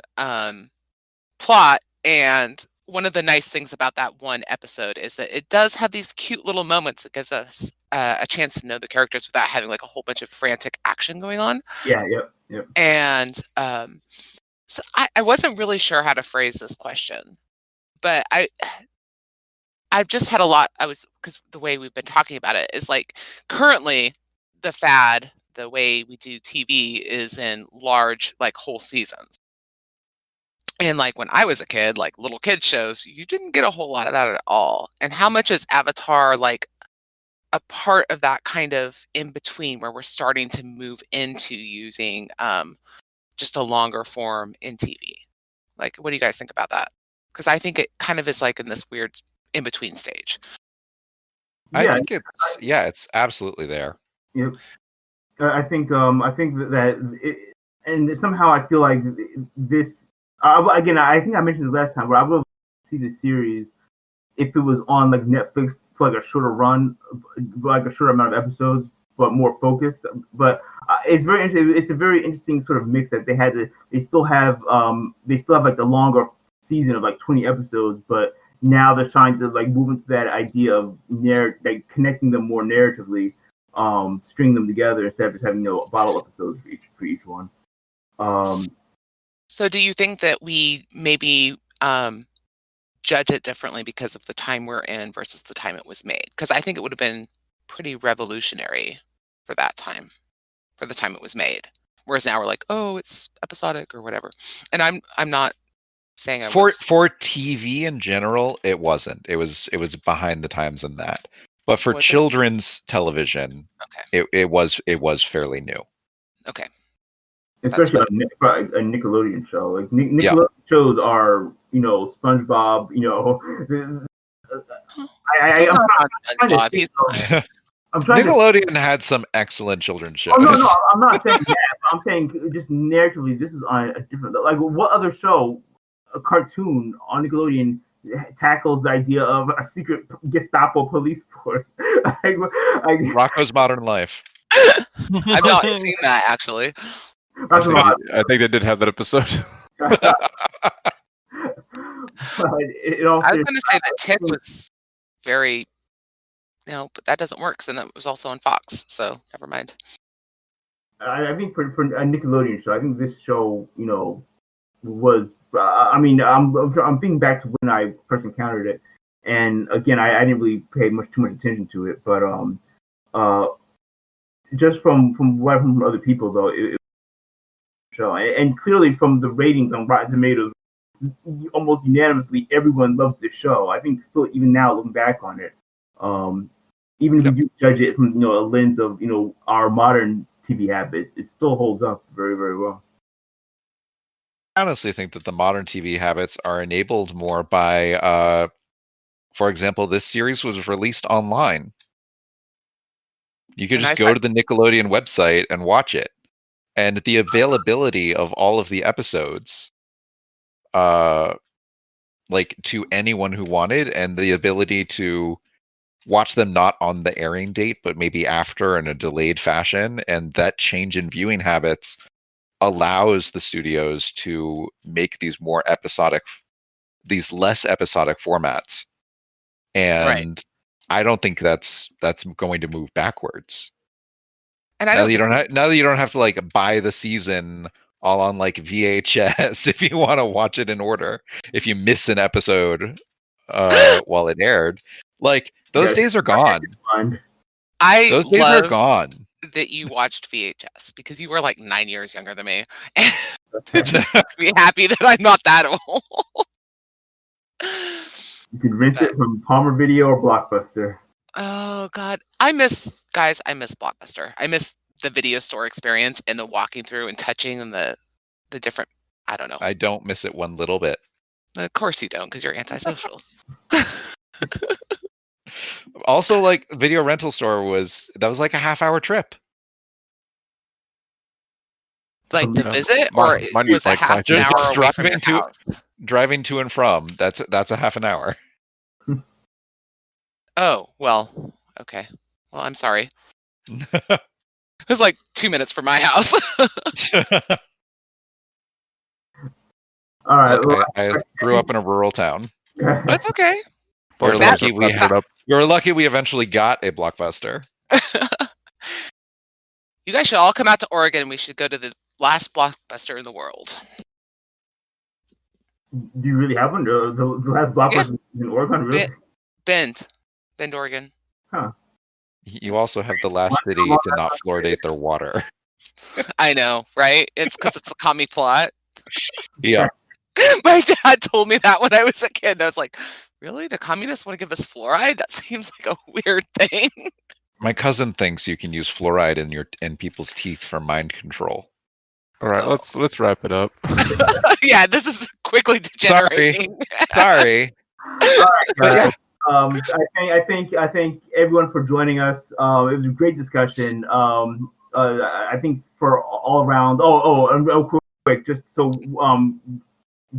plot, and one of the nice things about that one episode is that it does have these cute little moments that gives us a chance to know the characters without having like a whole bunch of frantic action going on. Yeah, yep. And so I wasn't really sure how to phrase this question, but I've just had a lot. Because the way we've been talking about it is like currently the fad, the way we do TV is in large like whole seasons. And like when I was a kid, like little kid shows, you didn't get a whole lot of that at all. And how much is Avatar like a part of that kind of in between where we're starting to move into using just a longer form in TV? Like, what do you guys think about that? Because I think it kind of is like in this weird in between stage. I think it's absolutely there. Yep. I think that it, and somehow I feel like this. Again, I think I mentioned this last time, but I would see the series if it was on like Netflix for like a shorter run, like a shorter amount of episodes, but more focused. But it's very interesting. It's a very interesting sort of mix that they had to. They still have like the longer season of like 20 episodes, but now they're trying to like move into that idea of like connecting them more narratively, string them together instead of just having bottle episodes for each one. So do you think that we maybe judge it differently because of the time we're in versus the time it was made? Because I think it would have been pretty revolutionary for that time, for the time it was made. Whereas now we're like, oh, it's episodic or whatever. And I'm not saying for TV in general, it wasn't. It was behind the times in that. But for children's television, it was fairly new. Okay. Especially a Nickelodeon show. Like Nickelodeon shows are, SpongeBob. Nickelodeon had some excellent children's shows. Oh, no, I'm not saying that. I'm saying just narratively, this is on a different. Like, what other show, a cartoon on Nickelodeon, tackles the idea of a secret Gestapo police force? Rocko's Modern Life. I've not seen that actually. I think they did have that episode. I was going to say that Tim was very but that doesn't work. So that was also on Fox. So never mind. I think for a Nickelodeon show, I think this show, was. I mean, I'm thinking back to when I first encountered it, and again, I didn't really pay too much attention to it, but just from other people though, it was a show, and clearly from the ratings on Rotten Tomatoes, almost unanimously, everyone loves this show. I think still, even now, looking back on it, even if we do judge it from a lens of our modern TV habits, it still holds up very, very well. I honestly think that the modern TV habits are enabled more by, for example, this series was released online. You could just go to the Nickelodeon website and watch it, and the availability of all of the episodes, like to anyone who wanted, and the ability to watch them not on the airing date, but maybe after in a delayed fashion, and that change in viewing habits allows the studios to make these less episodic formats. And I don't think that's going to move backwards. And now that you don't have to like buy the season all on like VHS if you want to watch it in order. If you miss an episode while it aired, like those days are gone. Those days are gone. That you watched VHS because you were like 9 years younger than me. It just makes me happy that I'm not that old. You can rent it from Palmer Video or Blockbuster. Oh God, I miss Blockbuster. I miss the video store experience and the walking through and touching and the different. I don't know. I don't miss it one little bit. Of course you don't, because you're antisocial. Also, like video rental store was like a half-hour trip. Like to visit, or it was like half an hour away from your house? Driving to and from. That's a half an hour. Oh well, okay. Well, I'm sorry. It was like 2 minutes from my house. All right. Look, I grew up in a rural town. That's okay. We're lucky we eventually got a Blockbuster. You guys should all come out to Oregon. We should go to the last Blockbuster in the world. Do you really have one? The last Blockbuster in Oregon, really? Bend, Oregon. Huh. You also have the last city to not fluoridate their water. I know, right? It's because it's a commie plot. Yeah. My dad told me that when I was a kid, and I was like, really? The communists want to give us fluoride? That seems like a weird thing. My cousin thinks you can use fluoride in people's teeth for mind control. All right, let's wrap it up. Yeah, this is quickly degenerating. Sorry. All right, I thank everyone for joining us. It was a great discussion. I think for all around. Real quick, just so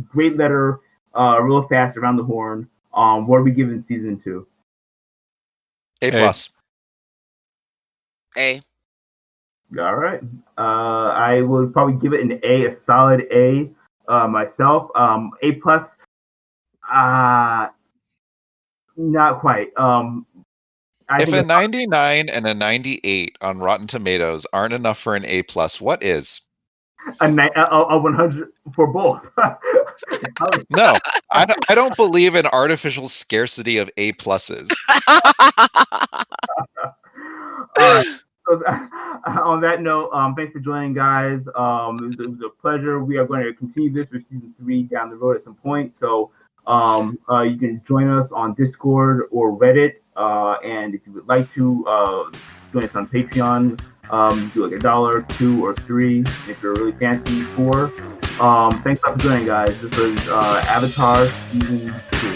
great letter, real fast around the horn. What are we giving season 2? A+. A. All right. I would probably give it an A, a solid A myself. A+. Not quite. If a 99 and a 98 on Rotten Tomatoes aren't enough for an A+, what is? A 100 for both. No, I don't believe in artificial scarcity of A+. So on that note, thanks for joining, guys. It was a pleasure. We are going to continue this with season 3 down the road at some point. So you can join us on Discord or Reddit. And if you would like to join us on Patreon, do like $1, $2, or $3 if you're really fancy. $4. Thanks a lot for joining, guys. This was Avatar season 2.